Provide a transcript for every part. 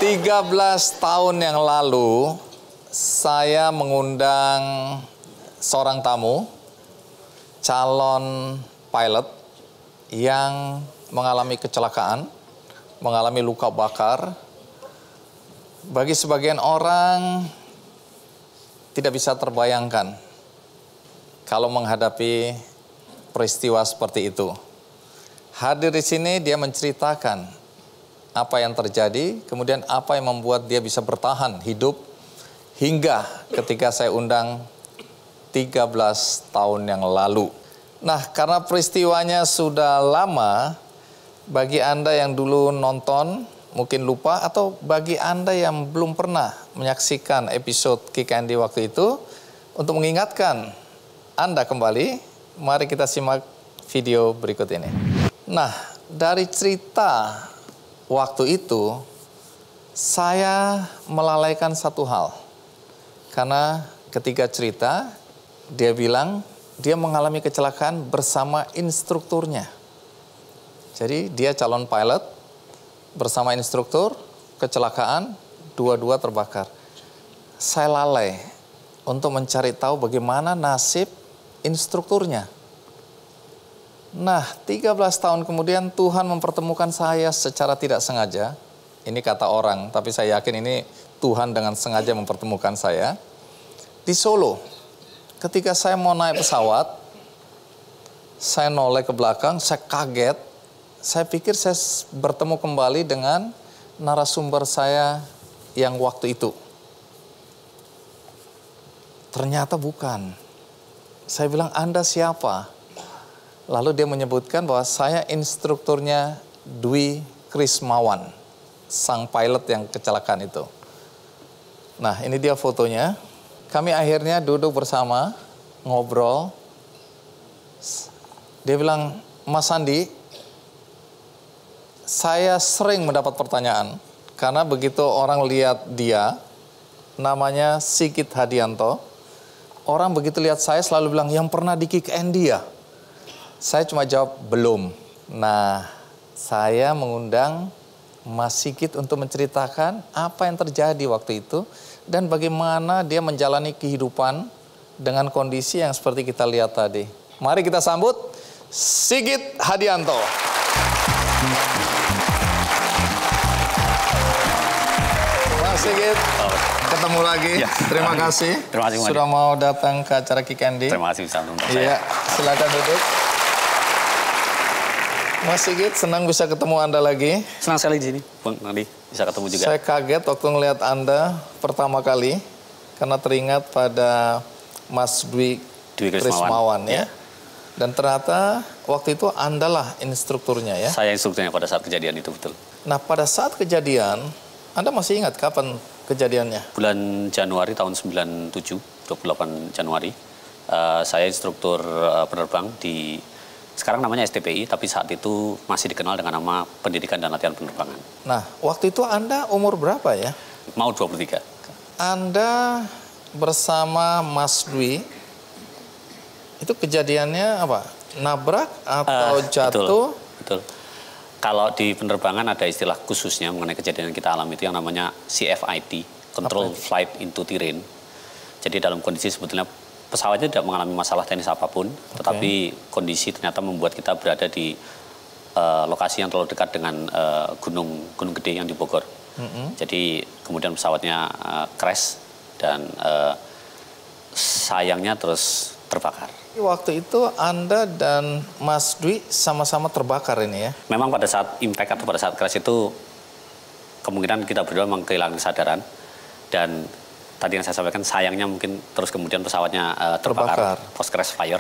13 tahun yang lalu, saya mengundang seorang tamu, calon pilot yang mengalami kecelakaan, mengalami luka bakar. Bagi sebagian orang, tidak bisa terbayangkan kalau menghadapi peristiwa seperti itu. Hadir di sini, dia menceritakan apa yang terjadi, kemudian apa yang membuat dia bisa bertahan hidup hingga ketika saya undang 13 tahun yang lalu. Nah, karena peristiwanya sudah lama, bagi Anda yang dulu nonton mungkin lupa, atau bagi Anda yang belum pernah menyaksikan episode Kick Andy waktu itu, untuk mengingatkan Anda kembali, mari kita simak video berikut ini. Nah, dari cerita waktu itu, saya melalaikan satu hal. Karena ketika cerita, dia bilang dia mengalami kecelakaan bersama instrukturnya. Jadi dia calon pilot, bersama instruktur, kecelakaan, dua-dua terbakar. Saya lalai untuk mencari tahu bagaimana nasib instrukturnya. Nah, 13 tahun kemudian Tuhan mempertemukan saya secara tidak sengaja. Ini kata orang, tapi saya yakin ini Tuhan dengan sengaja mempertemukan saya. Di Solo, ketika saya mau naik pesawat, saya noleh ke belakang, saya kaget. Saya pikir saya bertemu kembali dengan narasumber saya yang waktu itu. Ternyata bukan. Saya bilang, Anda siapa? Lalu dia menyebutkan bahwa saya instrukturnya Dwi Krismawan, sang pilot yang kecelakaan itu. Nah, ini dia fotonya. Kami akhirnya duduk bersama, ngobrol. Dia bilang, Mas Andi, saya sering mendapat pertanyaan, karena begitu orang lihat dia, namanya Sigit Hadianto, orang begitu lihat saya selalu bilang, yang pernah di Kick Andy ya? Saya cuma jawab, belum. Nah, saya mengundang Mas Sigit untuk menceritakan apa yang terjadi waktu itu dan bagaimana dia menjalani kehidupan dengan kondisi yang seperti kita lihat tadi. Mari kita sambut Sigit Hadianto. Mas Sigit, ketemu lagi. Ya, terima kasih. Terima kasih sudah mau datang ke acara Kick Andy. Terima kasih bisa undang Iya, saya. silakan duduk. Mas Sigit, senang bisa ketemu Anda lagi. Senang sekali di sini, Bang Andi, bisa ketemu juga. Saya kaget waktu ngelihat Anda pertama kali, karena teringat pada Mas Dwi Krismawan ya. Dan ternyata waktu itu Anda lah instrukturnya ya. Saya instrukturnya pada saat kejadian itu, betul. Nah, pada saat kejadian, Anda masih ingat kapan kejadiannya? Bulan Januari tahun 97, 28 Januari. Saya instruktur penerbang di... Sekarang namanya STPI, tapi saat itu masih dikenal dengan nama Pendidikan dan Latihan Penerbangan. Nah, waktu itu Anda umur berapa ya? Mau 23. Anda bersama Mas Dwi, itu kejadiannya apa? Nabrak atau jatuh? Betul. Kalau di penerbangan ada istilah khususnya mengenai kejadian yang kita alami itu yang namanya CFIT, Control Flight into Terrain. Jadi dalam kondisi sebetulnya pesawatnya tidak mengalami masalah teknis apapun, tetapi kondisi ternyata membuat kita berada di lokasi yang terlalu dekat dengan gunung gede yang di Bogor. Jadi kemudian pesawatnya crash dan sayangnya terus terbakar. Waktu itu Anda dan Mas Dwi sama-sama terbakar ini ya? Memang pada saat impact atau pada saat crash itu kemungkinan kita berdua memang kehilangan kesadaran dan tadi yang saya sampaikan sayangnya mungkin terus kemudian pesawatnya terbakar post crash fire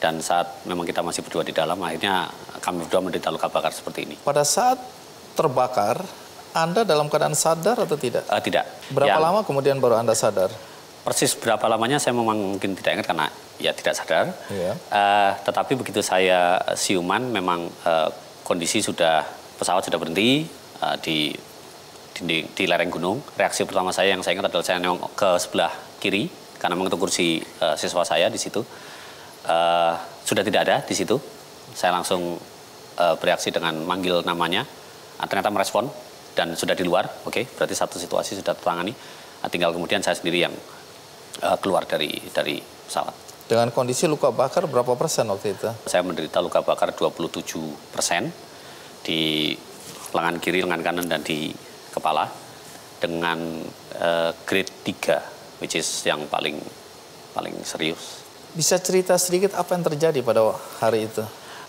dan saat memang kita masih berdua di dalam akhirnya kami berdua menderita luka bakar seperti ini. Pada saat terbakar Anda dalam keadaan sadar atau tidak? Tidak. Berapa lama kemudian baru Anda sadar? Persis berapa lamanya saya memang mungkin tidak ingat karena ya tidak sadar. Tetapi begitu saya siuman memang kondisi pesawat sudah berhenti di lereng gunung. Reaksi pertama saya yang saya ingat adalah saya nengok ke sebelah kiri karena memang itu kursi siswa saya di situ. Sudah tidak ada di situ. Saya langsung bereaksi dengan manggil namanya. Ternyata merespon dan sudah di luar, oke, berarti satu situasi sudah tertangani. Tinggal kemudian saya sendiri yang keluar dari pesawat. Dengan kondisi luka bakar berapa persen waktu itu? Saya menderita luka bakar 27% di lengan kiri, lengan kanan, dan di kepala dengan grade 3, which is yang paling serius. Bisa cerita sedikit apa yang terjadi pada hari itu?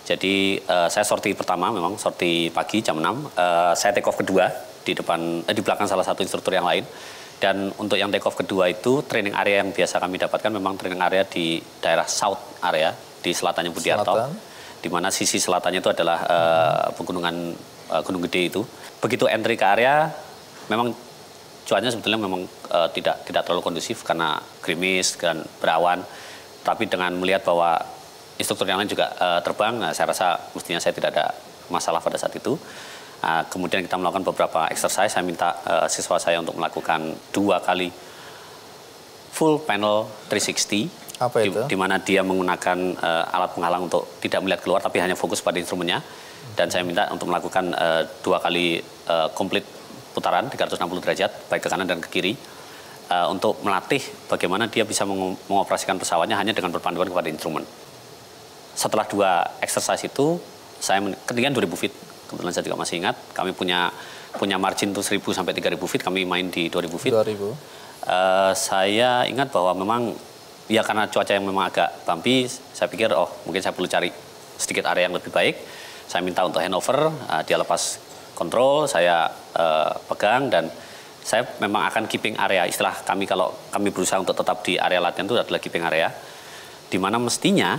Jadi saya sorti pertama, memang sorti pagi jam 6. Saya take off kedua di belakang salah satu instruktur yang lain. Dan untuk yang take off kedua itu training area yang biasa kami dapatkan memang training area di daerah South area di selatannya Budiarto, di mana sisi selatannya itu adalah pegunungan Gunung Gede itu. Begitu entry ke area, memang cuacanya sebetulnya memang tidak terlalu kondusif karena gerimis dan berawan. Tapi dengan melihat bahwa instruktur yang lain juga terbang, saya rasa mestinya saya tidak ada masalah pada saat itu. Kemudian kita melakukan beberapa exercise. Saya minta siswa saya untuk melakukan 2 kali full panel 360. Apa itu? Di mana dia menggunakan alat penghalang untuk tidak melihat keluar, tapi hanya fokus pada instrumennya. Dan saya minta untuk melakukan 2 kali komplit putaran 360 derajat, baik ke kanan dan ke kiri, untuk melatih bagaimana dia bisa mengoperasikan pesawatnya hanya dengan berpanduan kepada instrumen. Setelah 2 exercise itu, saya ketinggian 2000 feet. Kebetulan saya juga masih ingat, kami punya margin tuh 1000 sampai 3000 feet, kami main di 2000 feet. 2000. Saya ingat bahwa memang ya karena cuaca yang memang agak bumpy, saya pikir mungkin saya perlu cari sedikit area yang lebih baik. Saya minta untuk handover, dia lepas kontrol, saya pegang, dan saya memang akan keeping area. Istilah kami kalau kami berusaha untuk tetap di area latihan itu adalah keeping area, di mana mestinya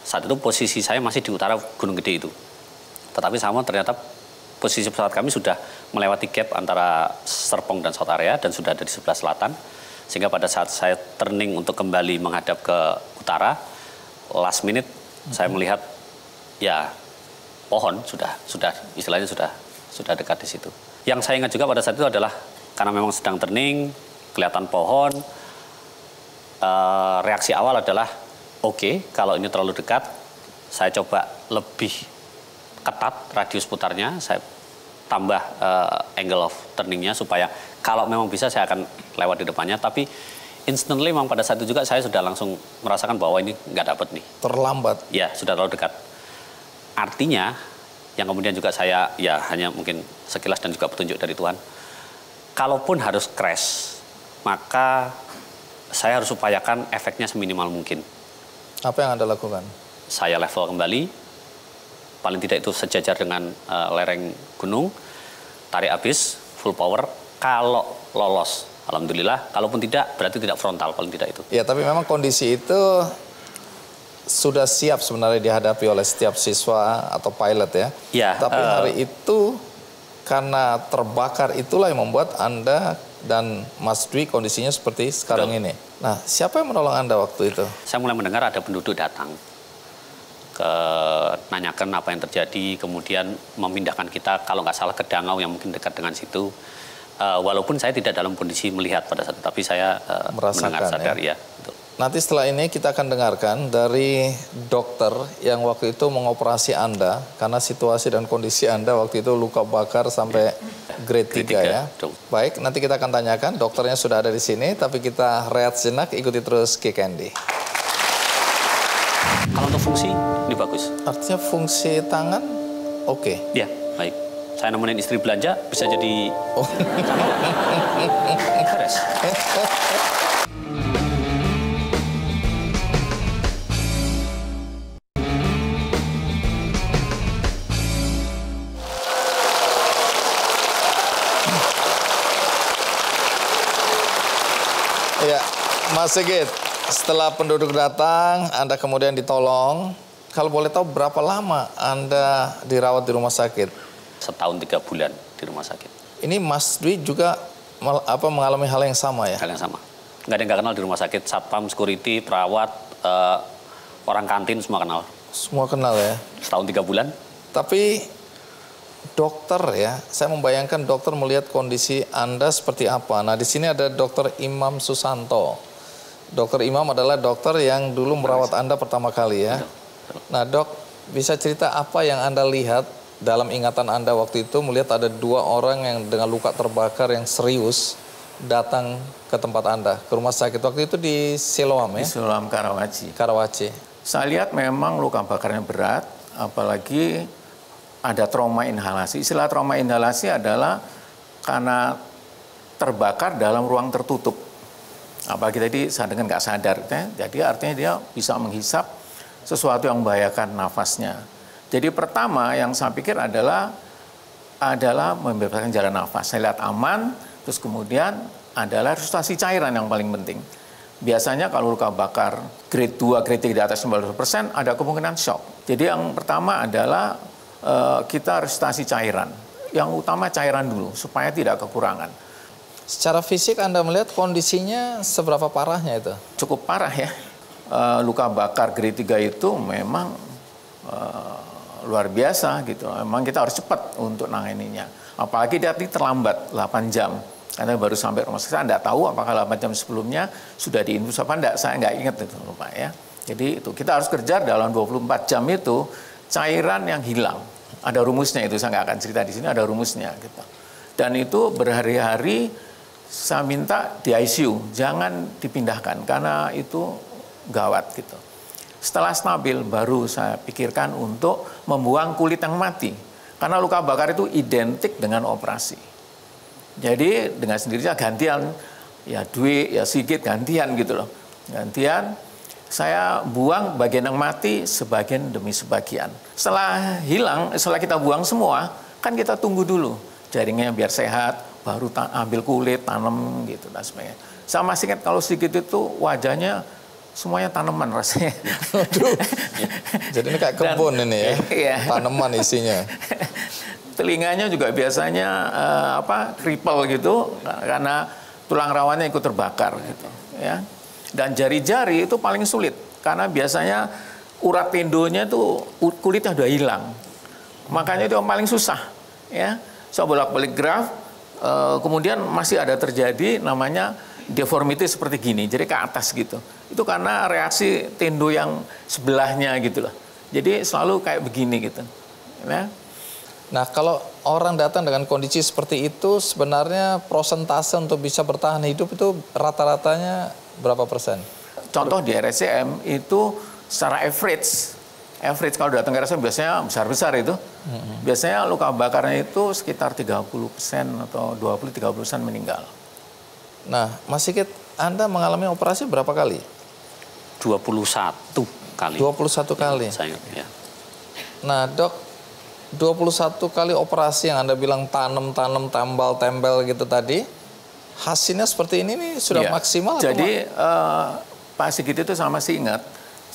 saat itu posisi saya masih di utara Gunung Gede itu. Tetapi sama ternyata posisi pesawat kami sudah melewati gap antara Serpong dan South area dan sudah ada di sebelah selatan. Sehingga pada saat saya turning untuk kembali menghadap ke utara, last minute saya melihat ya pohon sudah istilahnya sudah dekat di situ. Yang saya ingat juga pada saat itu adalah karena memang sedang turning, kelihatan pohon, reaksi awal adalah oke, kalau ini terlalu dekat, saya coba lebih ketat radius putarnya, saya tambah angle of turningnya supaya kalau memang bisa saya akan lewat di depannya. Tapi instantly memang pada saat itu juga saya sudah langsung merasakan bahwa ini nggak dapat nih. Terlambat. Ya, sudah terlalu dekat. Artinya, yang kemudian juga saya ya hanya mungkin sekilas dan juga petunjuk dari Tuhan. Kalaupun harus crash, maka saya harus upayakan efeknya seminimal mungkin. Apa yang Anda lakukan? Saya level kembali, paling tidak itu sejajar dengan lereng gunung, tarik habis, full power. Kalau lolos, alhamdulillah. Kalaupun tidak, berarti tidak frontal, paling tidak itu. Ya, tapi memang kondisi itu sudah siap sebenarnya dihadapi oleh setiap siswa atau pilot ya. Ya. Tapi hari itu karena terbakar itulah yang membuat Anda dan Mas Dwi kondisinya seperti sekarang ini. Nah, siapa yang menolong Anda waktu itu? Saya mulai mendengar ada penduduk datang. Nanyakan apa yang terjadi, kemudian memindahkan kita kalau nggak salah ke Dangau yang mungkin dekat dengan situ. Walaupun saya tidak dalam kondisi melihat pada saat itu, tapi saya mendengar sadar ya. Nanti setelah ini kita akan dengarkan dari dokter yang waktu itu mengoperasi Anda karena situasi dan kondisi Anda waktu itu luka bakar sampai grade 3 ya. Baik, nanti kita akan tanyakan, dokternya sudah ada di sini, tapi kita rehat sejenak, ikuti terus Kick Andy. Kalau untuk fungsi, ini bagus. Artinya fungsi tangan oke? Ya, baik. Saya nemenin istri belanja, bisa jadi... Beres. Ya, Mas Sigit. Setelah penduduk datang, Anda kemudian ditolong. Kalau boleh tahu berapa lama Anda dirawat di rumah sakit? Setahun 3 bulan di rumah sakit. Ini Mas Dwi juga mengalami hal yang sama ya? Hal yang sama. Nggak ada yang nggak kenal di rumah sakit. Satpam, security, perawat, orang kantin semua kenal. Semua kenal ya? Setahun 3 bulan. Tapi dokter ya, saya membayangkan dokter melihat kondisi Anda seperti apa. Nah, di sini ada Dokter Imam Susanto. Dokter Imam adalah dokter yang dulu merawat Anda pertama kali ya. Nah, Dok, bisa cerita apa yang Anda lihat dalam ingatan Anda waktu itu melihat ada 2 orang yang dengan luka terbakar yang serius datang ke tempat Anda, ke rumah sakit. Waktu itu di Siloam ya? Di Siloam, Karawaci. Karawaci. Saya lihat memang luka bakarnya berat, apalagi ada trauma inhalasi. Istilah trauma inhalasi adalah karena terbakar dalam ruang tertutup. Apalagi tadi saya dengan nggak sadar, jadi artinya dia bisa menghisap sesuatu yang membahayakan nafasnya. Jadi pertama yang saya pikir adalah membebaskan jalan nafas. Saya lihat aman, terus kemudian adalah resusitasi cairan yang paling penting. Biasanya kalau luka bakar grade 2, grade 3 di atas 90% ada kemungkinan shock. Jadi yang pertama adalah kita resusitasi cairan. Yang utama cairan dulu supaya tidak kekurangan. Secara fisik Anda melihat kondisinya seberapa parahnya itu? Cukup parah ya. Luka bakar grade 3 itu memang luar biasa gitu. Memang kita harus cepat untuk nanganinya. Apalagi dia terlambat 8 jam. Karena baru sampai rumah sakit, saya tidak tahu apakah 8 jam sebelumnya sudah diinfus apa enggak. Saya nggak ingat itu Pak ya. Jadi itu kita harus kerja dalam 24 jam itu cairan yang hilang. Ada rumusnya itu, saya nggak akan cerita di sini, ada rumusnya gitu. Dan itu berhari-hari saya minta di ICU, jangan dipindahkan karena itu gawat gitu. Setelah stabil baru saya pikirkan untuk membuang kulit yang mati. Karena luka bakar itu identik dengan operasi. Jadi dengan sendirinya gantian, ya Dwi, ya Sigit gantian gitu loh. Gantian, saya buang bagian yang mati sebagian demi sebagian. Setelah hilang, setelah kita buang semua, kan kita tunggu dulu. Jaringnya biar sehat, baru ambil kulit, tanam gitu dan sebagainya. Saya masih ingat kalau Sigit itu wajahnya semuanya tanaman rasanya. Jadi ini kayak kebun ini ya, iya. Tanaman isinya. Telinganya juga biasanya kripel gitu karena tulang rawannya ikut terbakar gitu ya. Dan jari-jari itu paling sulit karena biasanya urat tendonya itu kulitnya udah hilang. Makanya itu yang paling susah ya. So bolak-balik graf kemudian masih ada terjadi namanya deformity seperti gini, jadi ke atas gitu. Itu karena reaksi tendo yang sebelahnya gitu loh. Jadi selalu kayak begini gitu. Ya. Nah, kalau orang datang dengan kondisi seperti itu, sebenarnya prosentase untuk bisa bertahan hidup itu rata-ratanya berapa persen? Contoh di RSCM itu secara average kalau datang ke RSCM biasanya besar-besar itu. Biasanya luka bakarnya itu sekitar 30% atau 20-30% meninggal. Nah, Mas Sigit, Anda mengalami operasi berapa kali? 21 kali. 21 kali. Saya ingat, ya. Nah, Dok, 21 kali operasi yang Anda bilang tanam-tanam, tambal-tembel gitu tadi, hasilnya seperti ini nih sudah maksimal? Jadi Pak Sigit itu saya masih ingat,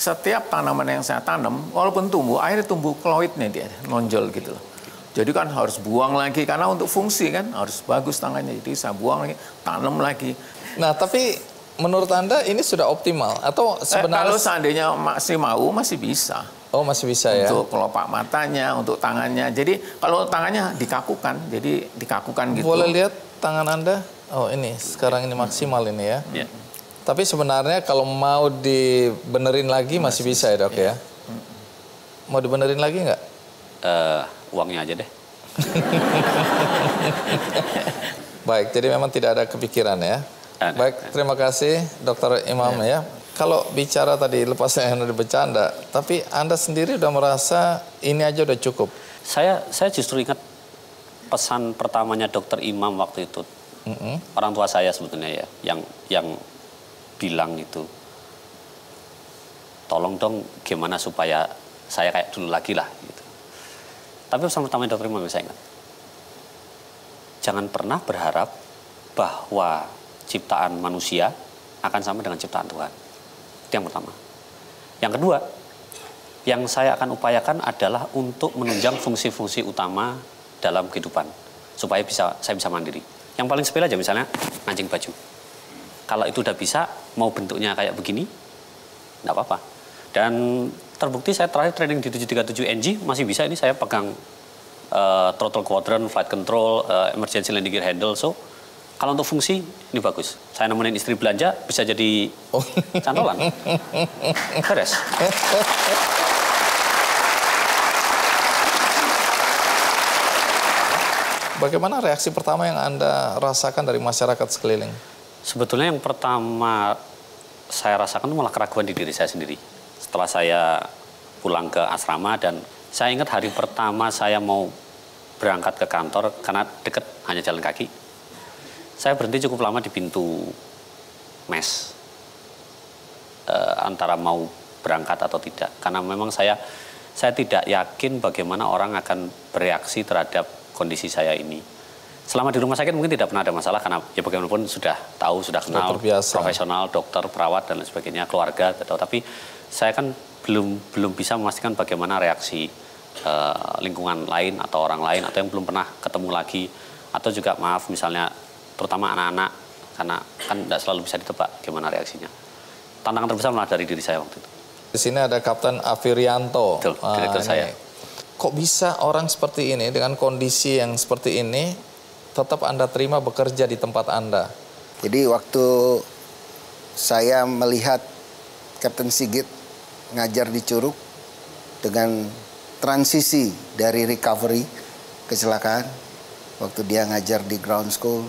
setiap tanaman yang saya tanam, walaupun tumbuh, akhirnya tumbuh kloidnya dia, nonjol gitu loh. Jadi kan harus buang lagi, karena untuk fungsi kan harus bagus tangannya, jadi saya buang lagi, tanam lagi. Nah, tapi menurut Anda ini sudah optimal? Atau sebenarnya... Kalau seandainya masih mau, masih bisa. Oh, masih bisa ya? Untuk kelopak matanya, untuk tangannya. Jadi kalau tangannya dikakukan, jadi dikakukan gitu. Boleh lihat tangan Anda? Oh, ini sekarang ini maksimal ini ya. Ya. Tapi sebenarnya kalau mau dibenerin lagi masih bisa ya, Dok ya? Mau dibenerin lagi nggak? Uangnya aja deh. Baik, jadi memang tidak ada kepikiran ya. Baik, terima kasih Dr. Imam ya. Kalau bicara tadi lepasnya yang udah bercanda, tapi Anda sendiri udah merasa ini aja udah cukup. Saya justru ingat pesan pertamanya Dr. Imam waktu itu. Orang tua saya sebetulnya ya, yang bilang itu, tolong dong gimana supaya saya kayak dulu lagi lah gitu. Tapi pesan pertamanya Dr. Imam saya ingat, jangan pernah berharap bahwa ciptaan manusia akan sama dengan ciptaan Tuhan. Itu yang pertama. Yang kedua, yang saya akan upayakan adalah untuk menunjang fungsi-fungsi utama dalam kehidupan supaya saya bisa mandiri. Yang paling sepele aja misalnya ngancing baju. Kalau itu udah bisa, mau bentuknya kayak begini, enggak apa-apa. Dan terbukti saya terakhir training di 737NG masih bisa ini saya pegang throttle quadrant, flight control, emergency landing gear handle. So kalau untuk fungsi, ini bagus. Saya nemenin istri belanja, bisa jadi cantolan. Beres. bagaimana reaksi pertama yang Anda rasakan dari masyarakat sekeliling? Sebetulnya yang pertama saya rasakan itu malah keraguan di diri saya sendiri. Setelah saya pulang ke asrama dan saya ingat hari pertama saya mau berangkat ke kantor karena dekat hanya jalan kaki. Saya berhenti cukup lama di pintu mes antara mau berangkat atau tidak. Karena memang saya tidak yakin bagaimana orang akan bereaksi terhadap kondisi saya ini. Selama di rumah sakit mungkin tidak pernah ada masalah karena ya bagaimanapun sudah tahu, sudah kenal profesional, dokter, perawat dan lain sebagainya, keluarga, tapi saya kan belum bisa memastikan bagaimana reaksi lingkungan lain atau orang lain atau yang belum pernah ketemu lagi atau juga maaf misalnya terutama anak-anak karena kan tidak selalu bisa ditebak bagaimana reaksinya. Tantangan terbesar malah dari diri saya waktu itu. Di sini ada Kapten Afirianto. Betul, direktur saya. Kok bisa orang seperti ini dengan kondisi yang seperti ini tetap Anda terima bekerja di tempat Anda? Jadi waktu saya melihat Kapten Sigit ngajar di Curug dengan transisi dari recovery kecelakaan, waktu dia ngajar di ground school,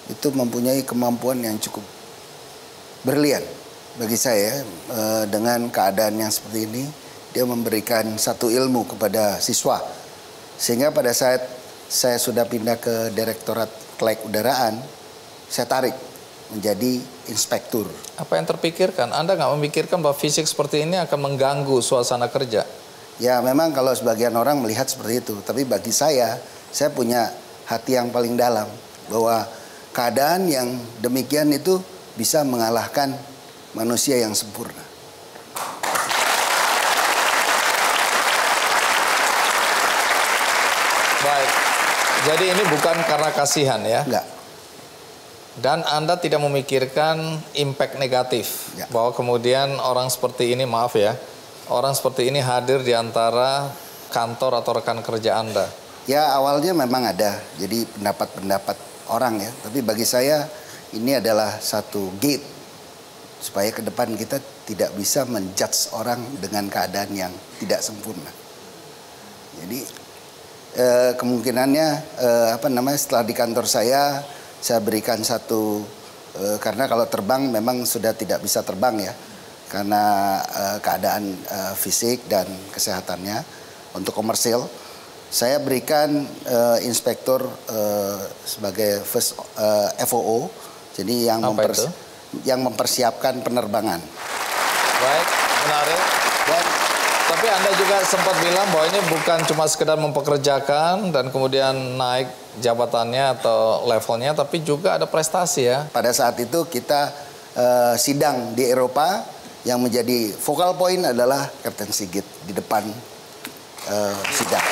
itu mempunyai kemampuan yang cukup berlian bagi saya. Dengan keadaan yang seperti ini, dia memberikan satu ilmu kepada siswa. Sehingga pada saat saya sudah pindah ke Direktorat Kelaik Udaraan, saya tarik menjadi inspektur. Apa yang terpikirkan? Anda nggak memikirkan bahwa fisik seperti ini akan mengganggu suasana kerja? Ya memang kalau sebagian orang melihat seperti itu. Tapi bagi saya punya hati yang paling dalam. Bahwa keadaan yang demikian itu bisa mengalahkan manusia yang sempurna. Baik, jadi ini bukan karena kasihan ya? Enggak. Dan Anda tidak memikirkan impact negatif, ya, bahwa kemudian orang seperti ini, maaf ya, orang seperti ini hadir di antara kantor atau rekan kerja Anda? Ya awalnya memang ada, jadi pendapat-pendapat orang ya. Tapi bagi saya ini adalah satu gate supaya ke depan kita tidak bisa menjudge orang dengan keadaan yang tidak sempurna. Jadi kemungkinannya setelah di kantor saya berikan satu karena kalau terbang memang sudah tidak bisa terbang ya karena keadaan fisik dan kesehatannya. Untuk komersil saya berikan inspektur sebagai first FOO, jadi yang mempersiapkan penerbangan. Baik, menarik. Dan tapi Anda juga sempat bilang bahwa ini bukan cuma sekedar mempekerjakan dan kemudian naik jabatannya atau levelnya, tapi juga ada prestasi ya. Pada saat itu kita sidang di Eropa, yang menjadi focal point adalah Kapten Sigit di depan sidang.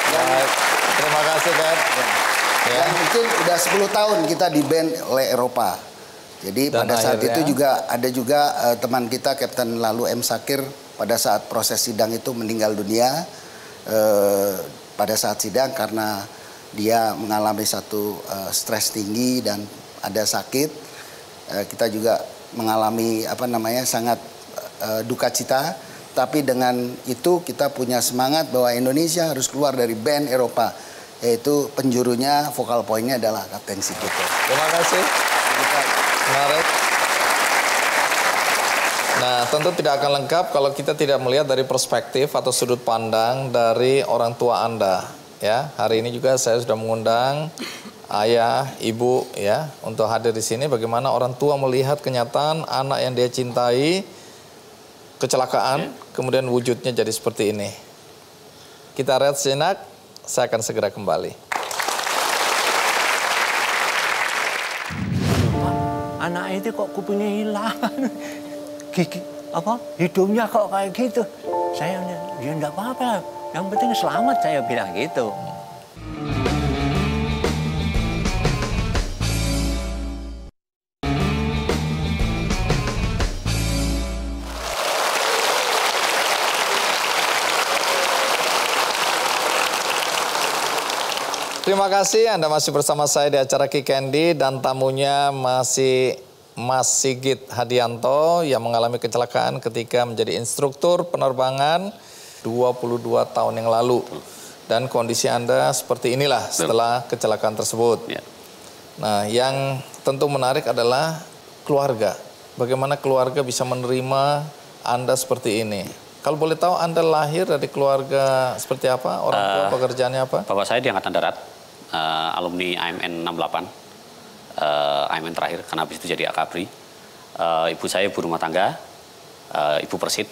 Baik, terima kasih Kap. Ya. Dan mungkin udah 10 tahun kita di-ban oleh Eropa. Jadi dan pada saat akhirnya, itu ada juga teman kita Kapten Lalu M. Sakir pada saat proses sidang itu meninggal dunia pada saat sidang karena dia mengalami satu stres tinggi dan ada sakit. Kita juga mengalami sangat duka cita. Tapi dengan itu kita punya semangat bahwa Indonesia harus keluar dari ban Eropa, yaitu penjurunya focal point-nya adalah Kapten Sigit. Terima kasih. Menarik. Nah, tentu tidak akan lengkap kalau kita tidak melihat dari perspektif atau sudut pandang dari orang tua Anda. Ya, hari ini juga saya sudah mengundang ayah, ibu, ya, untuk hadir di sini. Bagaimana orang tua melihat kenyataan anak yang dia cintai kecelakaan, kemudian wujudnya jadi seperti ini. Kita rehat sejenak, saya akan segera kembali. Anak itu kok kupingnya hilang, hidungnya kok kayak gitu. Saya ya enggak apa-apa, yang penting selamat, saya bilang gitu. Terima kasih Anda masih bersama saya di acara Ki Candy dan tamunya masih Mas Sigit Hadianto yang mengalami kecelakaan ketika menjadi instruktur penerbangan 22 tahun yang lalu. Dan kondisi Anda seperti inilah setelah kecelakaan tersebut. Ya. Nah, yang tentu menarik adalah keluarga. Bagaimana keluarga bisa menerima Anda seperti ini? Kalau boleh tahu, Anda lahir dari keluarga seperti apa? Orang tua pekerjaannya apa? Bapak saya di Angkatan Darat, alumni AMN 68, AMN terakhir, karena habis itu jadi Akabri. Ibu saya ibu rumah tangga, ibu persit,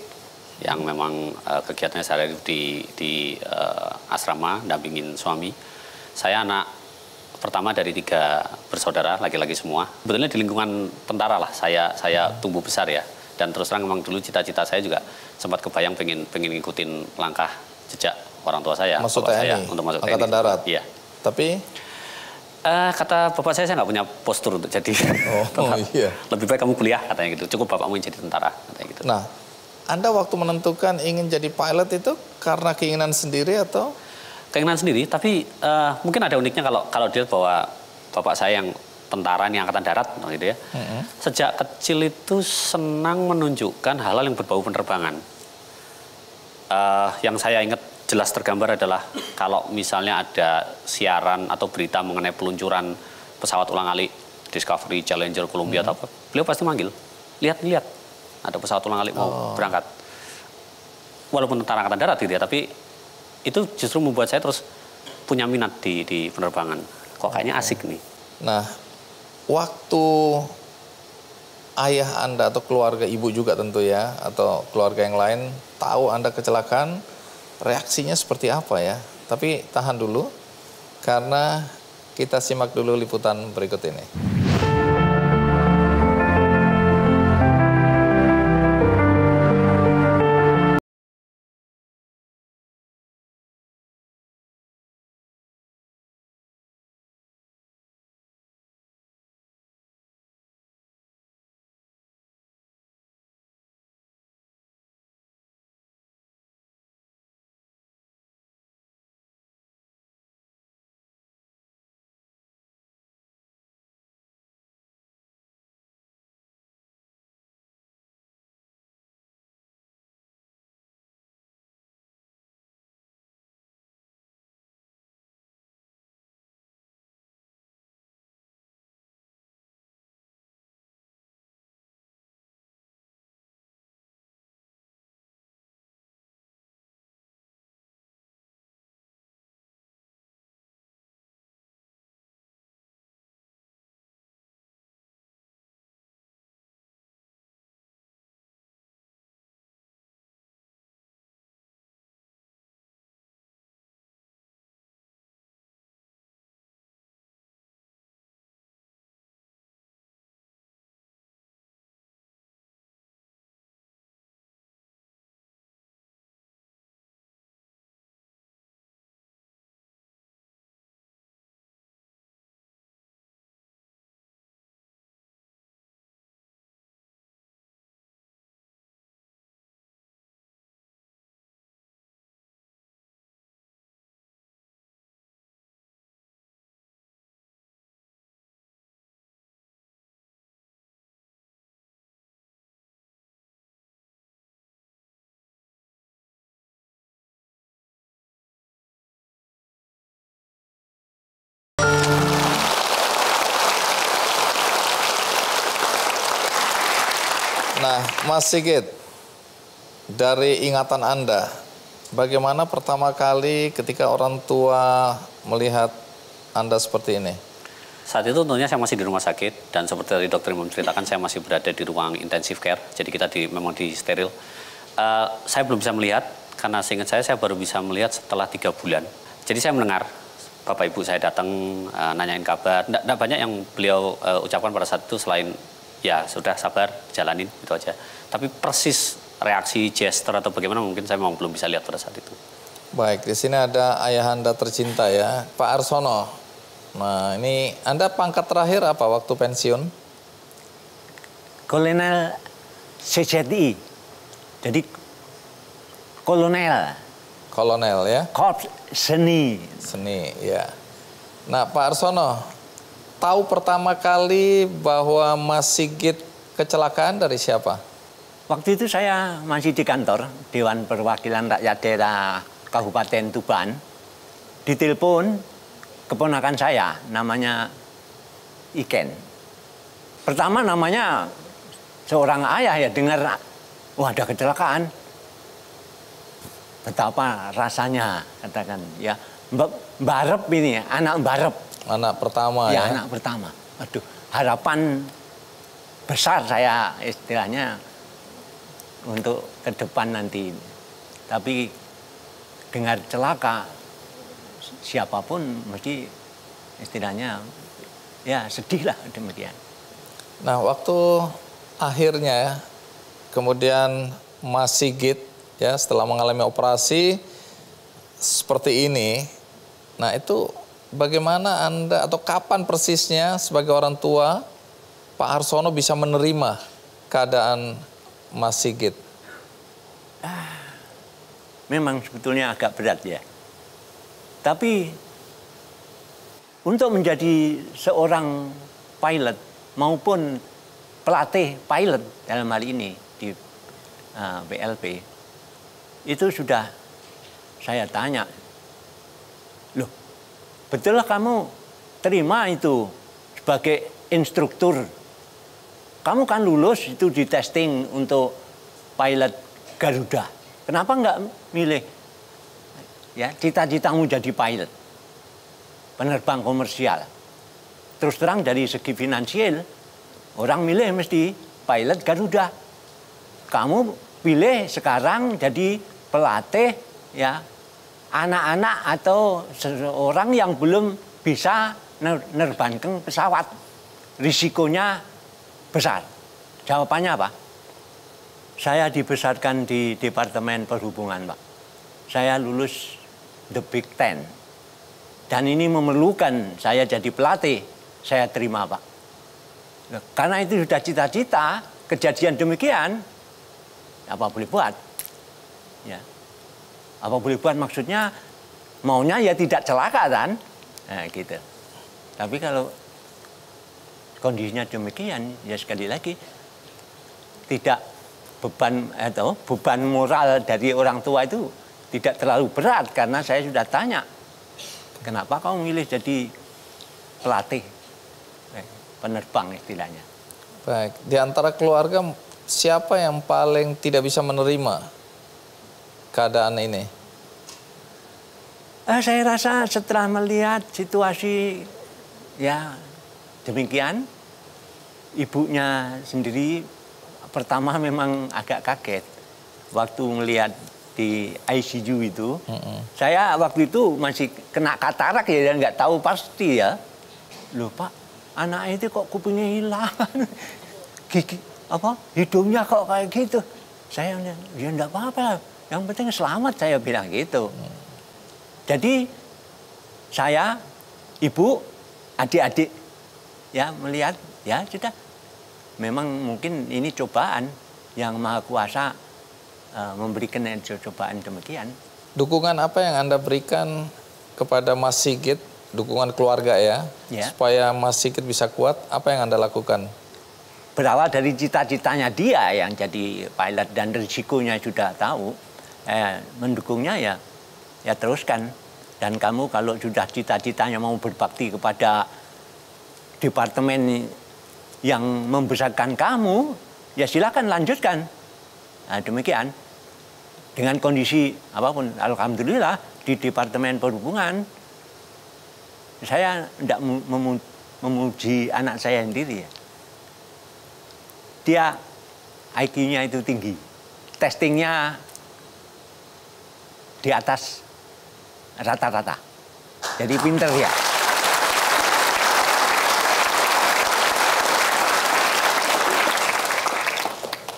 yang memang kegiatannya sehari-hari di asrama, dampingin suami. Saya anak pertama dari 3 bersaudara, laki-laki semua. Sebetulnya di lingkungan tentara lah saya tumbuh besar ya. Dan terus terang memang dulu cita-cita saya juga sempat kebayang pengen ngikutin langkah jejak orang tua saya. Masuk TNI, saya untuk masuk Angkatan TNI. Darat. Iya. Tapi kata bapak saya nggak punya postur untuk jadi tentara. Iya. Lebih baik kamu kuliah katanya gitu. Cukup bapakmu yang jadi tentara katanya gitu. Nah, Anda waktu menentukan ingin jadi pilot itu karena keinginan sendiri atau? Keinginan sendiri, tapi mungkin ada uniknya kalau dilihat bahwa bapak saya yang tentara nih Angkatan Darat gitu ya. Sejak kecil itu senang menunjukkan hal-hal yang berbau penerbangan. Yang saya ingat jelas tergambar adalah kalau misalnya ada siaran atau berita mengenai peluncuran pesawat ulang-alik Discovery, Challenger, Columbia atau apa, beliau pasti manggil, lihat ada pesawat ulang-alik mau berangkat. Walaupun tentara Angkatan Darat gitu ya, tapi itu justru membuat saya terus punya minat di penerbangan. Kok kayaknya asik nih. Nah, waktu ayah Anda atau keluarga ibu juga tentu ya, atau keluarga yang lain tahu Anda kecelakaan, reaksinya seperti apa ya? Tapi tahan dulu, karena kita simak dulu liputan berikut ini. Nah, Mas Sigit, dari ingatan Anda, bagaimana pertama kali ketika orang tua melihat Anda seperti ini? Saat itu tentunya saya masih di rumah sakit, dan seperti tadi dokter menceritakan, saya masih berada di ruang intensive care, jadi kita memang di steril. Saya belum bisa melihat, karena seingat saya baru bisa melihat setelah 3 bulan. Jadi saya mendengar Bapak Ibu saya datang nanyain kabar. Nggak banyak yang beliau ucapkan pada saat itu selain ya sudah sabar, jalanin, itu aja. Tapi persis reaksi, gesture atau bagaimana mungkin saya memang belum bisa lihat pada saat itu. Baik, di sini ada ayahanda tercinta ya, Pak Arsono. Nah, ini Anda pangkat terakhir apa waktu pensiun? Kolonel CZI. Jadi kolonel. Kolonel ya? Korps seni. Seni, ya. Nah, Pak Arsono, tahu pertama kali bahwa Mas Sigit kecelakaan dari siapa? Waktu itu saya masih di kantor Dewan Perwakilan Rakyat Daerah Kabupaten Tuban. ditelepon keponakan saya, namanya Iken. Pertama namanya seorang ayah ya, dengar, wah ada kecelakaan. Betapa rasanya, katakan ya, Barep ini, anak Barep. Anak pertama ya? Ya, anak pertama. Aduh, harapan besar saya istilahnya untuk ke depan nanti. Tapi dengar celaka, siapapun mesti istilahnya ya sedih lah demikian. Nah, waktu akhirnya kemudian Mas Sigit ya setelah mengalami operasi seperti ini, nah itu bagaimana Anda atau kapan persisnya sebagai orang tua Pak Harsono bisa menerima keadaan Mas Sigit? Memang sebetulnya agak berat ya. Tapi untuk menjadi seorang pilot maupun pelatih pilot dalam hal ini di PLP, itu sudah saya tanya, loh betullah kamu terima itu sebagai instruktur? Kamu kan lulus itu di testing untuk pilot Garuda. Kenapa nggak milih ya cita-citamu jadi pilot, penerbang komersial? Terus terang dari segi finansial, orang milih mesti pilot Garuda. Kamu pilih sekarang jadi pelatih ya anak-anak atau seseorang yang belum bisa nerbangkan pesawat. Risikonya besar. Jawabannya apa? Saya dibesarkan di Departemen Perhubungan, Pak. Saya lulus the Big Ten. Dan ini memerlukan saya jadi pelatih. Saya terima, Pak. Karena itu sudah cita-cita, kejadian demikian, apa boleh buat? Ya. Apa boleh buat maksudnya maunya ya tidak celaka kan? Nah, gitu. Tapi kalau kondisinya demikian, ya sekali lagi tidak beban moral dari orang tua itu tidak terlalu berat karena saya sudah tanya, kenapa kamu milih jadi pelatih, penerbang istilahnya. Baik, di antara keluarga siapa yang paling tidak bisa menerima keadaan ini? Saya rasa setelah melihat situasi ya demikian, ibunya sendiri pertama memang agak kaget waktu melihat di ICU itu. Saya waktu itu masih kena katarak ya, dan nggak tahu pasti ya. Loh Pak, anaknya itu kok kupingnya hilang, gigi hidungnya kok kayak gitu. Saya ya enggak apa-apa, yang penting selamat, saya bilang gitu. Jadi saya, ibu, adik-adik ya melihat ya sudah. Memang mungkin ini cobaan yang Maha Kuasa memberikan cobaan demikian. Dukungan apa yang Anda berikan kepada Mas Sigit, dukungan keluarga ya, supaya Mas Sigit bisa kuat, apa yang Anda lakukan? Berawal dari cita-citanya dia yang jadi pilot dan risikonya sudah tahu, mendukungnya ya teruskan. Dan kamu kalau sudah cita-citanya mau berbakti kepada departemen yang membesarkan kamu, ya silakan lanjutkan. Nah, demikian. Dengan kondisi apapun, alhamdulillah di Departemen Perhubungan, saya tidak memuji anak saya sendiri. Dia IQ-nya itu tinggi, testingnya di atas rata-rata. Jadi pinter ya.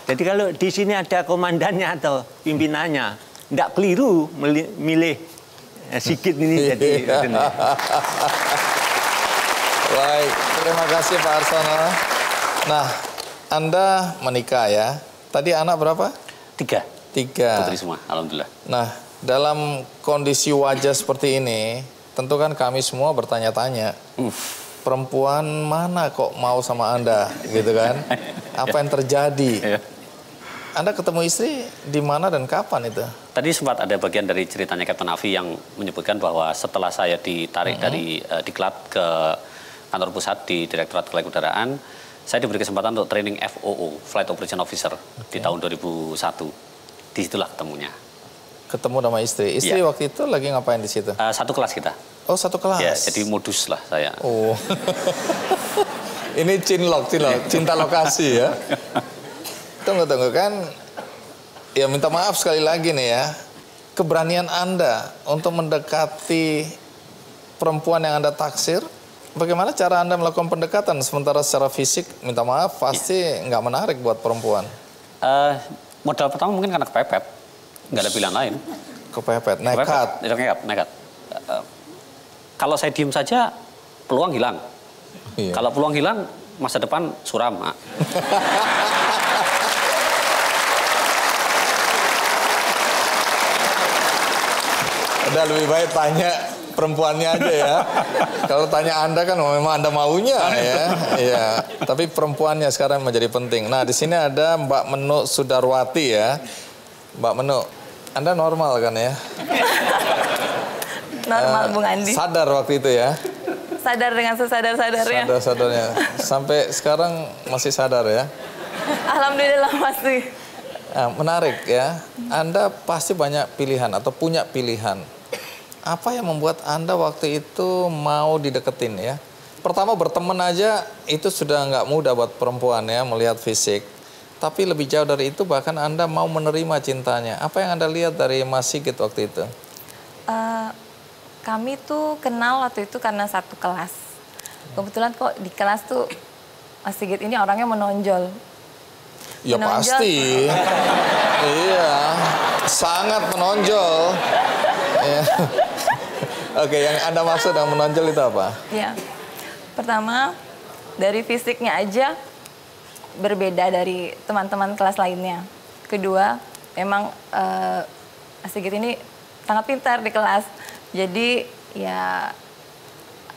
Jadi kalau di sini ada komandannya atau pimpinannya, tidak keliru milih Sigit ini jadi. Baik, terima kasih Pak Harsono. Nah, Anda menikah ya. Tadi anak berapa? 3. 3. Putri semua, alhamdulillah. Nah, dalam kondisi wajah seperti ini, tentu kan kami semua bertanya-tanya. Perempuan mana kok mau sama Anda, gitu kan? Apa yang terjadi? Anda ketemu istri di mana dan kapan itu? Tadi sempat ada bagian dari ceritanya Kapten Avi yang menyebutkan bahwa setelah saya ditarik dari diklat ke kantor pusat di Direktorat Kelaikan Udaraan, saya diberi kesempatan untuk training FOO, Flight Operation Officer, di tahun 2001. Disitulah ketemunya. Ketemu sama istri. Istri waktu itu lagi ngapain di situ? Satu kelas kita. Oh, satu kelas. Ya, jadi modus lah saya. Oh. Ini cinlok, cinta lokasi ya. Tunggu kan. Ya minta maaf sekali lagi nih ya. Keberanian Anda untuk mendekati perempuan yang Anda taksir. Bagaimana cara Anda melakukan pendekatan? Sementara secara fisik, minta maaf, pasti nggak menarik buat perempuan. Modal pertama mungkin karena kepepet. Nggak ada pilihan lain. Kepepet, nekat. Nekat. Kalau saya diem saja, peluang hilang. Iya. Kalau peluang hilang, masa depan suram. Udah lebih baik tanya perempuannya aja ya. Kalau tanya Anda kan memang Anda maunya ya. Iya. Tapi perempuannya sekarang menjadi penting. Nah, di sini ada Mbak Menu Sudarwati ya. Mbak Menu, Anda normal kan ya? Normal, Bung Andi. Sadar waktu itu ya? Sadar dengan sesadar-sadarnya. Sadar-sadarnya. Sampai sekarang masih sadar ya? Alhamdulillah masih. Nah, menarik ya. Anda pasti banyak pilihan atau punya pilihan. Apa yang membuat Anda waktu itu mau dideketin ya? Pertama berteman aja itu sudah nggak mudah buat perempuan ya melihat fisik. Tapi lebih jauh dari itu bahkan Anda mau menerima cintanya. Apa yang Anda lihat dari Mas Sigit waktu itu? Kami tuh kenal waktu itu karena satu kelas. Kebetulan kok di kelas tuh Mas Sigit ini orangnya menonjol. Ya pasti. Iya, sangat menonjol. Ya. Oke, yang Anda maksud yang menonjol itu apa? Ya, pertama dari fisiknya aja berbeda dari teman-teman kelas lainnya. Kedua, memang Mas Sigit ini sangat pintar di kelas. Jadi ya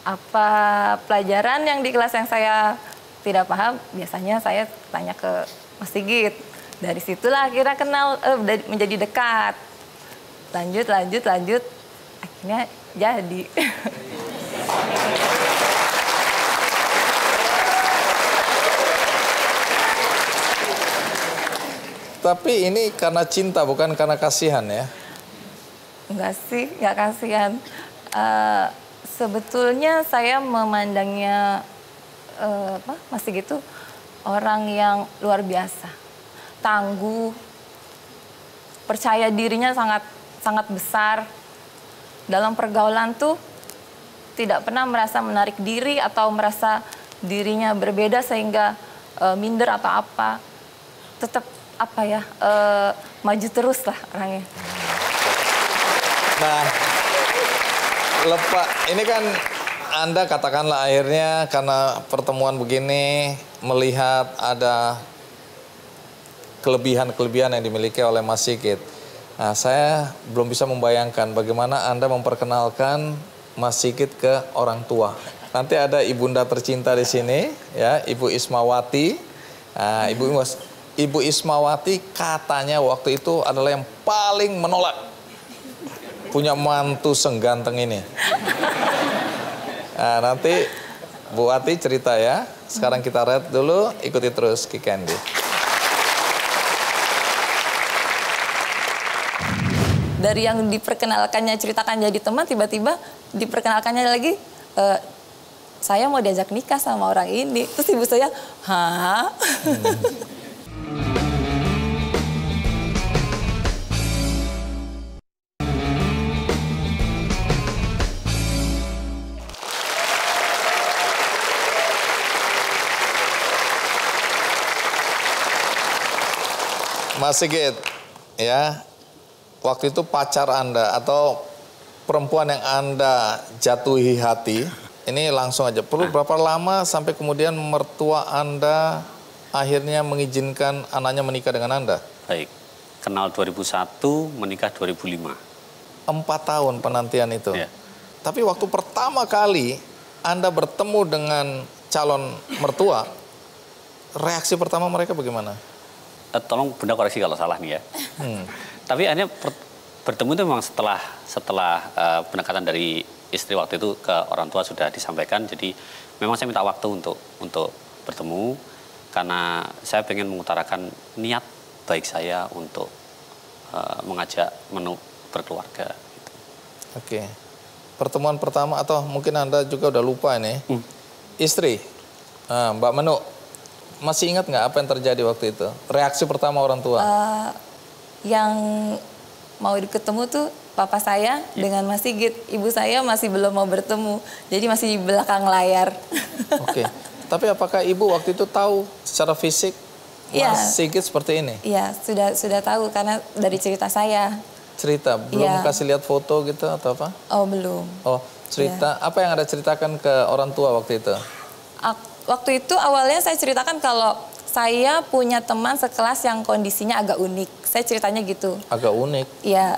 apa pelajaran yang di kelas yang saya tidak paham, biasanya saya tanya ke Mas Sigit. Dari situlah akhirnya kenal, menjadi dekat. Lanjut. Akhirnya jadi. Tapi ini karena cinta bukan karena kasihan ya? Enggak sih, enggak kasihan. Sebetulnya saya memandangnya Mas Sigit itu orang yang luar biasa, tangguh, percaya dirinya sangat besar. Dalam pergaulan tuh tidak pernah merasa menarik diri atau merasa dirinya berbeda sehingga minder atau apa. Tetap maju terus lah orangnya. Nah, ini kan Anda katakanlah akhirnya karena pertemuan begini melihat ada kelebihan-kelebihan yang dimiliki oleh Mas Sigit. Nah, saya belum bisa membayangkan bagaimana Anda memperkenalkan Mas Sigit ke orang tua. Nanti ada ibunda tercinta di sini, ya, Ibu Ismawati. Nah, Ibu Ismawati katanya waktu itu adalah yang paling menolak punya mantu sengganteng ini. Nah, nanti Bu Wati cerita ya. Sekarang kita read dulu, ikuti terus Ki Candy. Dari yang diperkenalkannya ceritakan jadi teman, tiba-tiba diperkenalkannya lagi, saya mau diajak nikah sama orang ini. Terus ibu saya, hah? Mas Sigit, ya, waktu itu pacar Anda atau perempuan yang Anda jatuhi hati, ini langsung aja. Perlu berapa lama sampai kemudian mertua Anda akhirnya mengizinkan anaknya menikah dengan Anda? Baik, kenal 2001, menikah 2005. 4 tahun penantian itu. Ya. Tapi waktu pertama kali Anda bertemu dengan calon mertua, reaksi pertama mereka bagaimana? Tolong Bunda koreksi kalau salah nih ya. Tapi akhirnya Bertemu itu memang setelah pendekatan dari istri waktu itu ke orang tua sudah disampaikan. Jadi memang saya minta waktu untuk bertemu karena saya ingin mengutarakan niat baik saya untuk mengajak Menu berkeluarga. Gitu. Oke. Pertemuan pertama atau mungkin Anda juga udah lupa ini. Istri, Mbak Menu, masih ingat nggak apa yang terjadi waktu itu? Reaksi pertama orang tua? Yang mau ketemu tuh papa saya dengan Mas Sigit. Ibu saya masih belum mau bertemu. Jadi masih di belakang layar. Oke. Tapi apakah ibu waktu itu tahu secara fisik Mas Sigit seperti ini? Iya, sudah tahu karena dari cerita saya. Cerita, belum kasih lihat foto gitu atau apa? Oh, belum. Oh, cerita. Apa yang Anda ceritakan ke orang tua waktu itu? Waktu itu awalnya saya ceritakan kalau saya punya teman sekelas yang kondisinya agak unik. Saya ceritanya gitu. Agak unik? Iya.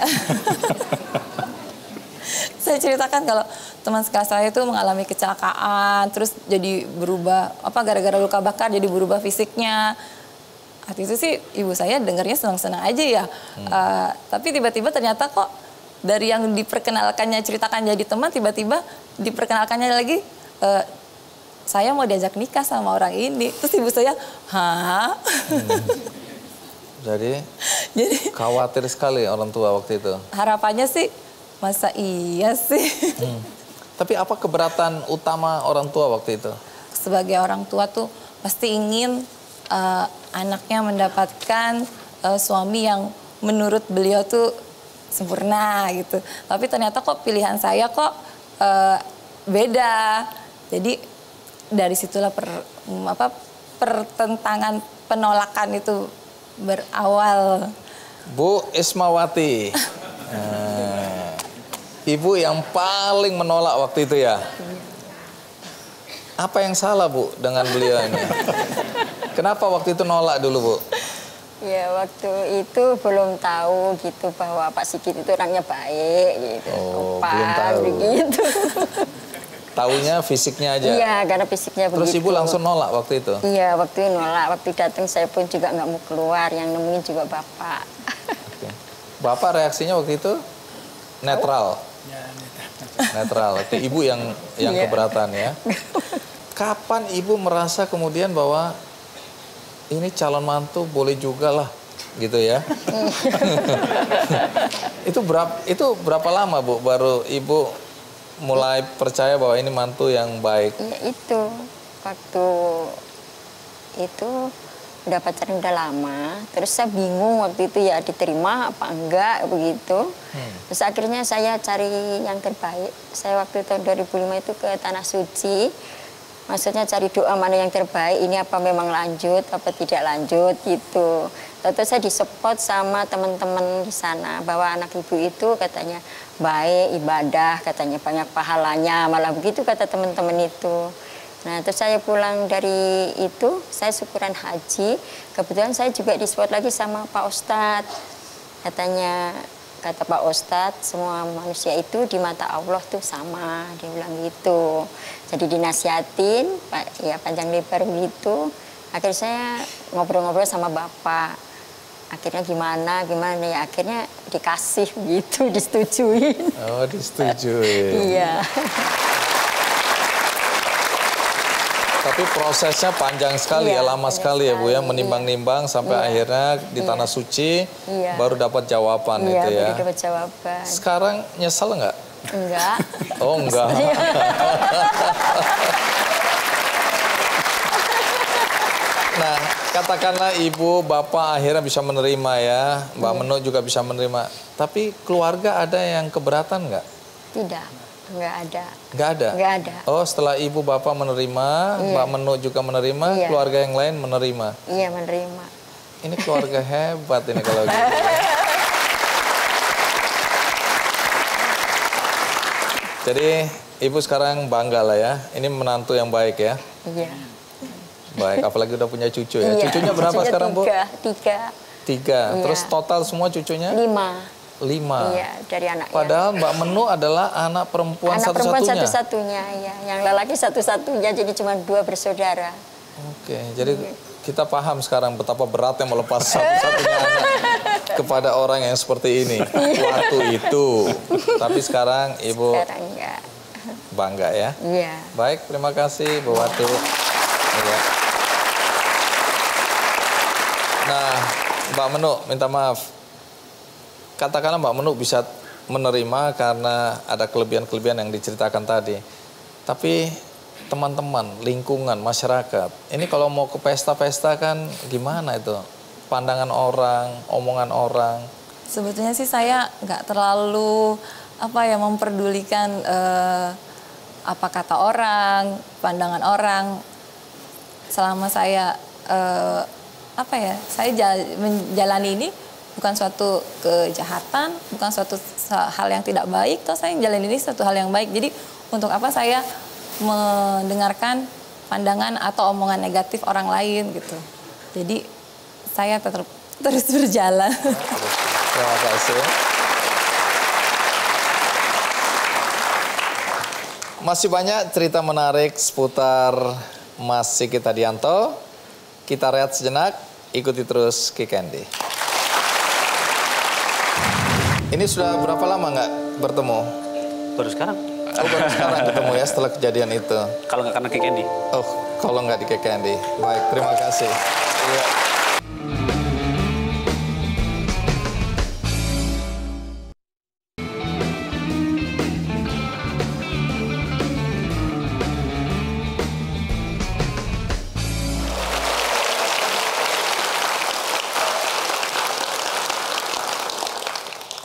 Saya ceritakan kalau teman sekelas saya itu mengalami kecelakaan, terus jadi berubah, gara-gara luka bakar jadi berubah fisiknya. Waktu itu sih ibu saya dengarnya senang-senang aja ya. Tapi tiba-tiba ternyata kok dari yang diperkenalkannya ceritakan jadi teman, tiba-tiba diperkenalkannya lagi, saya mau diajak nikah sama orang ini. Terus ibu saya, hah? Jadi khawatir sekali orang tua waktu itu. Harapannya sih, masa iya sih? Tapi apa keberatan utama orang tua waktu itu? Sebagai orang tua tuh pasti ingin anaknya mendapatkan suami yang menurut beliau tuh sempurna gitu. Tapi ternyata kok pilihan saya kok beda. Jadi dari situlah pertentangan penolakan itu berawal. Bu Ismawati, ibu yang paling menolak waktu itu ya? Apa yang salah Bu dengan beliau ini? Kenapa waktu itu nolak dulu Bu? Ya waktu itu belum tahu gitu bahwa Pak Sigit itu orangnya baik gitu. Oh, Opan, belum tahu. Begitu. Taunya fisiknya aja? Iya, karena fisiknya Terus begitu. Ibu langsung nolak waktu itu? Iya, waktu itu nolak. Waktu datang saya pun juga nggak mau keluar, yang nemuin juga Bapak. Oke. Bapak reaksinya waktu itu netral? Netral, itu Ibu yang keberatan ya. Kapan Ibu merasa kemudian bahwa ini calon mantu boleh juga lah, gitu ya? Itu berapa lama Bu baru Ibu mulai percaya bahwa ini mantu yang baik? Ya itu, waktu itu udah pacaran udah lama, terus saya bingung waktu itu ya diterima apa enggak begitu. Terus akhirnya saya cari yang terbaik. Saya waktu tahun 2005 itu ke Tanah Suci, maksudnya cari doa mana yang terbaik, ini apa memang lanjut, apa tidak lanjut gitu. Lalu saya disupport sama teman-teman di sana, bahwa anak ibu itu katanya baik, ibadah, katanya banyak pahalanya, malah begitu kata teman-teman itu. Nah, terus saya pulang dari itu, saya syukuran haji. Kebetulan saya juga disupport lagi sama Pak Ustadz. Katanya, kata Pak Ustadz, semua manusia itu di mata Allah tuh sama, dia bilang gitu. Jadi dinasihatin, ya panjang lebar begitu. Akhirnya saya ngobrol-ngobrol sama Bapak. Akhirnya gimana ya, akhirnya dikasih begitu, disetujuin. Oh, disetujuin. Iya. Tapi prosesnya panjang sekali ya, lama sekali ya Bu ya, menimbang-nimbang sampai akhirnya di Tanah Suci baru dapat jawaban itu ya. Baru dapat jawaban. Sekarang nyesel nggak? Enggak. Oh enggak. Nah, katakanlah ibu, bapak akhirnya bisa menerima ya, Mbak Menu juga bisa menerima. Tapi keluarga ada yang keberatan nggak? Tidak. Enggak ada. Enggak ada? Enggak ada. Oh, setelah ibu bapak menerima, Mbak Menu juga menerima, keluarga yang lain menerima? Iya, menerima. Ini keluarga hebat ini kalau gitu. Jadi, ibu sekarang bangga lah ya, ini menantu yang baik ya? Iya. Baik, apalagi udah punya cucu ya. Iya. Cucunya berapa sekarang Bu? Tiga. Tiga. Iya. Terus total semua cucunya? 5. 5. Iya, dari anak. Padahal Mbak Menu adalah anak perempuan anak perempuan satu-satunya. satu-satunya, ya. Yang lelaki satu-satunya, jadi cuma 2 bersaudara. Oke, jadi kita paham sekarang betapa beratnya melepas satu-satunya anak kepada orang yang seperti ini. Waktu itu. Tapi sekarang Ibu Sekarang enggak. bangga ya. Iya. Baik, terima kasih Bu Watu. Iya. Nah, Mbak Menu, minta maaf. Katakanlah Mbak Menu bisa menerima karena ada kelebihan-kelebihan yang diceritakan tadi. Tapi teman-teman, lingkungan, masyarakat, ini kalau mau ke pesta-pesta kan gimana itu? Pandangan orang, omongan orang. Sebetulnya sih saya nggak terlalu memperdulikan apa kata orang, pandangan orang. Selama saya saya menjalani ini bukan suatu kejahatan, bukan suatu hal yang tidak baik, toh saya menjalani ini suatu hal yang baik. Jadi untuk apa saya mendengarkan pandangan atau omongan negatif orang lain gitu. Jadi saya tetap terus berjalan. Terima kasih. Masih banyak cerita menarik seputar Mas Sigit Hadianto. Kita rehat sejenak, ikuti terus Ki Candy. Ini sudah berapa lama nggak bertemu? Baru sekarang. Oh, baru sekarang ketemu ya setelah kejadian itu. Kalau nggak karena Ki Candy. Oh, kalau nggak di Ki Candy. Baik, terima kasih. Iya.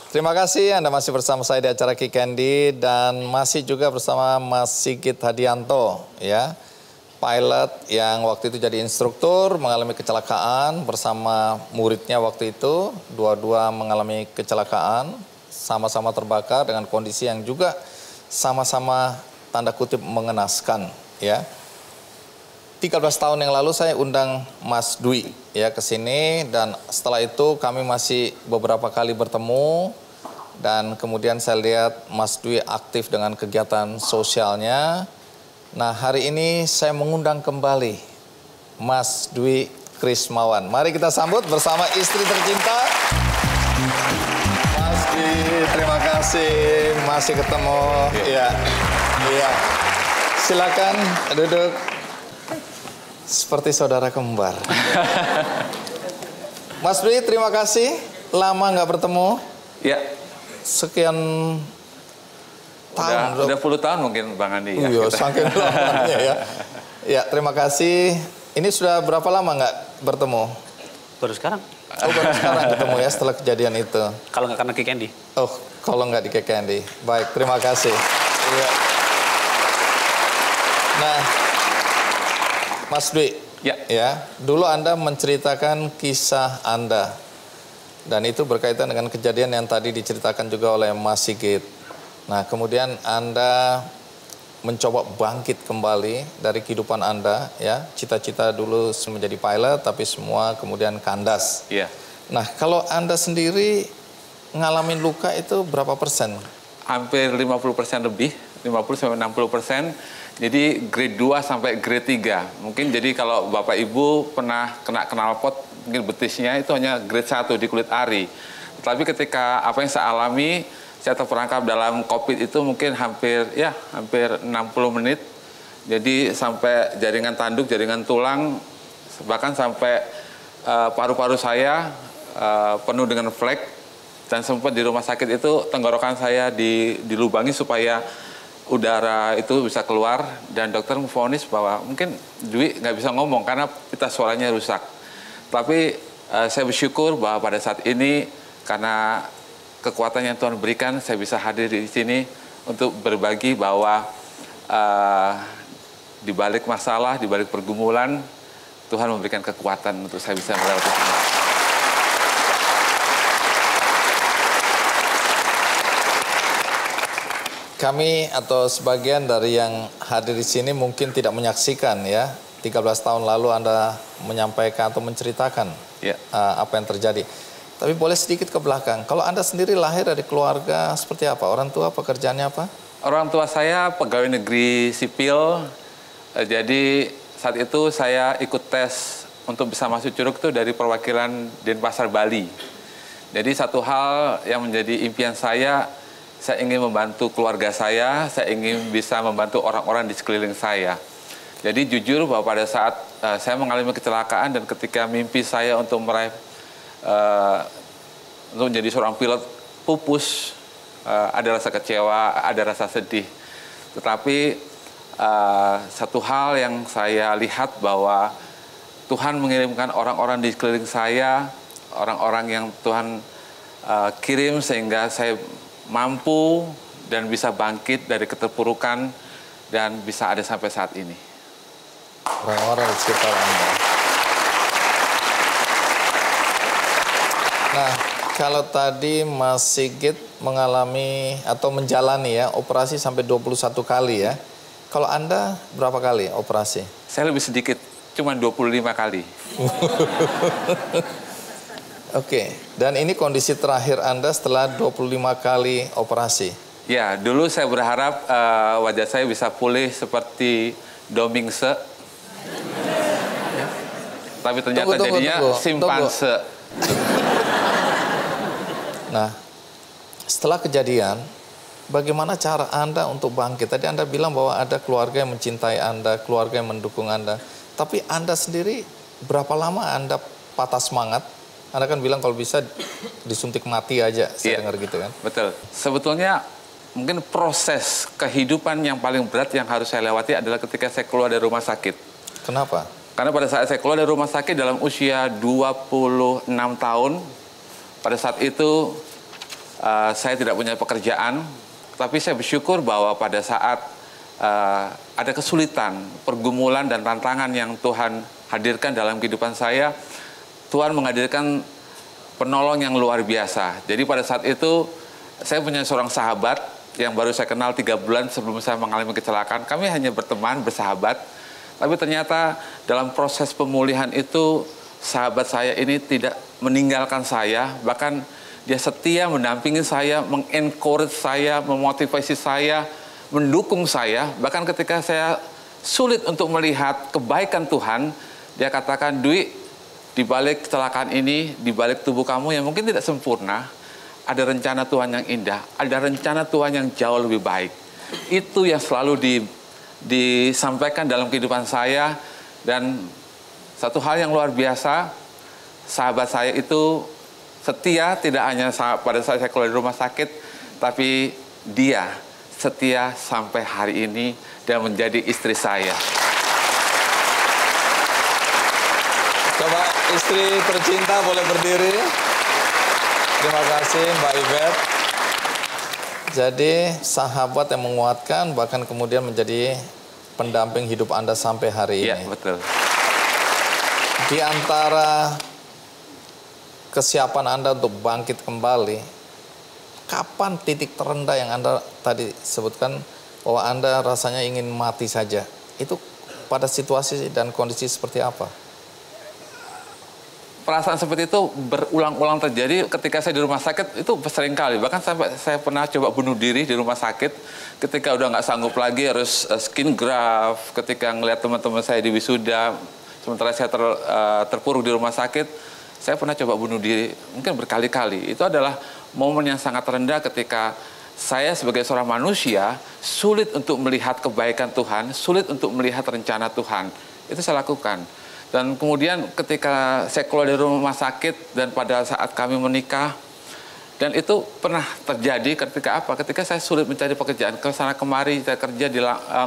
Terima kasih Anda masih bersama saya di acara Ki Candy dan masih juga bersama Mas Sigit Hadianto ya. Pilot yang waktu itu jadi instruktur mengalami kecelakaan bersama muridnya waktu itu. Dua-dua mengalami kecelakaan, sama-sama terbakar dengan kondisi yang juga sama-sama tanda kutip mengenaskan ya. 13 tahun yang lalu saya undang Mas Dwi ya ke sini dan setelah itu kami masih beberapa kali bertemu dan kemudian saya lihat Mas Dwi aktif dengan kegiatan sosialnya. Nah, hari ini saya mengundang kembali Mas Dwi Krismawan. Mari kita sambut bersama istri tercinta. Mas Dwi, terima kasih masih ketemu. Iya. Iya. Silakan duduk. Seperti saudara kembar. Mas Dwi, terima kasih. Lama nggak bertemu. Ya. Sekian tahun. Udah 10 tahun mungkin Bang Andi. Iya, saking lamanya ya. Ya, terima kasih. Ini sudah berapa lama nggak bertemu? Baru sekarang. Oh, baru sekarang ketemu ya setelah kejadian itu. Kalau nggak karena Ki Candy. Oh, kalau nggak di Ki Candy. Baik, terima kasih. Iya. Nah, Mas Dwi, ya, dulu Anda menceritakan kisah Anda. Dan itu berkaitan dengan kejadian yang tadi diceritakan juga oleh Mas Sigit. Nah, kemudian Anda mencoba bangkit kembali dari kehidupan Anda, ya. Cita-cita dulu menjadi pilot, tapi semua kemudian kandas. Iya. Nah, kalau Anda sendiri ngalamin luka itu berapa persen? Hampir 50% lebih, 50-60%. Jadi grade 2 sampai grade 3. Mungkin jadi kalau Bapak Ibu pernah kena knalpot, mungkin betisnya itu hanya grade 1 di kulit ari. Tapi ketika apa yang saya alami, saya terperangkap dalam COVID itu mungkin hampir 60 menit. Jadi sampai jaringan tanduk, jaringan tulang, bahkan sampai paru-paru saya penuh dengan flek. Dan sempat di rumah sakit itu tenggorokan saya dilubangi supaya udara itu bisa keluar, dan dokter memvonis bahwa mungkin Dwi nggak bisa ngomong karena pita suaranya rusak. Tapi saya bersyukur bahwa pada saat ini karena kekuatan yang Tuhan berikan, saya bisa hadir di sini untuk berbagi bahwa di balik masalah, di balik pergumulan, Tuhan memberikan kekuatan untuk saya bisa melewati semua. Kami atau sebagian dari yang hadir di sini mungkin tidak menyaksikan ya. 13 tahun lalu Anda menyampaikan atau menceritakan apa yang terjadi. Tapi boleh sedikit ke belakang. Kalau Anda sendiri lahir dari keluarga seperti apa? Orang tua pekerjaannya apa? Orang tua saya pegawai negeri sipil. Jadi saat itu saya ikut tes untuk bisa masuk Curug itu dari perwakilan Denpasar Bali. Jadi satu hal yang menjadi impian saya ingin membantu keluarga saya ingin bisa membantu orang-orang di sekeliling saya. Jadi jujur bahwa pada saat saya mengalami kecelakaan dan ketika mimpi saya untuk meraih untuk menjadi seorang pilot pupus, ada rasa kecewa, ada rasa sedih. Tetapi satu hal yang saya lihat bahwa Tuhan mengirimkan orang-orang di sekeliling saya, orang-orang yang Tuhan kirim sehingga saya mampu dan bisa bangkit dari keterpurukan dan bisa ada sampai saat ini. Orang-orang di sekitar Anda. Nah, kalau tadi Mas Sigit mengalami atau menjalani ya operasi sampai 21 kali ya. Kalau Anda berapa kali operasi? Saya lebih sedikit, cuma 25 kali. Oke, dan ini kondisi terakhir Anda setelah 25 kali operasi? Ya, dulu saya berharap wajah saya bisa pulih seperti Domingse. Tapi ternyata jadinya simpanse. Nah, setelah kejadian, bagaimana cara Anda untuk bangkit? Tadi Anda bilang bahwa ada keluarga yang mencintai Anda, keluarga yang mendukung Anda. Tapi Anda sendiri, berapa lama Anda patah semangat? Anda kan bilang kalau bisa disuntik mati aja, saya dengar gitu kan? Betul. Sebetulnya mungkin proses kehidupan yang paling berat yang harus saya lewati adalah ketika saya keluar dari rumah sakit. Kenapa? Karena pada saat saya keluar dari rumah sakit dalam usia 26 tahun, pada saat itu saya tidak punya pekerjaan, tapi saya bersyukur bahwa pada saat ada kesulitan, pergumulan dan tantangan yang Tuhan hadirkan dalam kehidupan saya, Tuhan menghadirkan penolong yang luar biasa. Jadi pada saat itu saya punya seorang sahabat yang baru saya kenal 3 bulan sebelum saya mengalami kecelakaan. Kami hanya berteman, bersahabat. Tapi ternyata dalam proses pemulihan itu sahabat saya ini tidak meninggalkan saya. Bahkan dia setia mendampingi saya, mengencourage saya, memotivasi saya, mendukung saya. Bahkan ketika saya sulit untuk melihat kebaikan Tuhan, dia katakan, Dwi, di balik kecelakaan ini, di balik tubuh kamu yang mungkin tidak sempurna, ada rencana Tuhan yang indah, ada rencana Tuhan yang jauh lebih baik. Itu yang selalu disampaikan dalam kehidupan saya. Dan satu hal yang luar biasa, sahabat saya itu setia tidak hanya pada saat saya keluar dari rumah sakit, tapi dia setia sampai hari ini dan menjadi istri saya. Coba istri tercinta boleh berdiri. Terima kasih Mbak Yvette. Jadi sahabat yang menguatkan bahkan kemudian menjadi pendamping hidup Anda sampai hari ini. Iya, betul. Di antara kesiapan Anda untuk bangkit kembali, kapan titik terendah yang Anda tadi sebutkan bahwa Anda rasanya ingin mati saja? Itu pada situasi dan kondisi seperti apa? Perasaan seperti itu berulang-ulang terjadi ketika saya di rumah sakit itu sering kali. Bahkan sampai saya pernah coba bunuh diri di rumah sakit ketika udah nggak sanggup lagi harus skin graft. Ketika ngelihat teman-teman saya di wisuda, sementara saya terpuruk di rumah sakit, saya pernah coba bunuh diri mungkin berkali-kali. Itu adalah momen yang sangat rendah ketika saya sebagai seorang manusia sulit untuk melihat kebaikan Tuhan, sulit untuk melihat rencana Tuhan. Itu saya lakukan. Dan kemudian ketika saya keluar dari rumah sakit dan pada saat kami menikah, dan itu pernah terjadi ketika apa? Ketika saya sulit mencari pekerjaan, ke sana kemari saya kerja,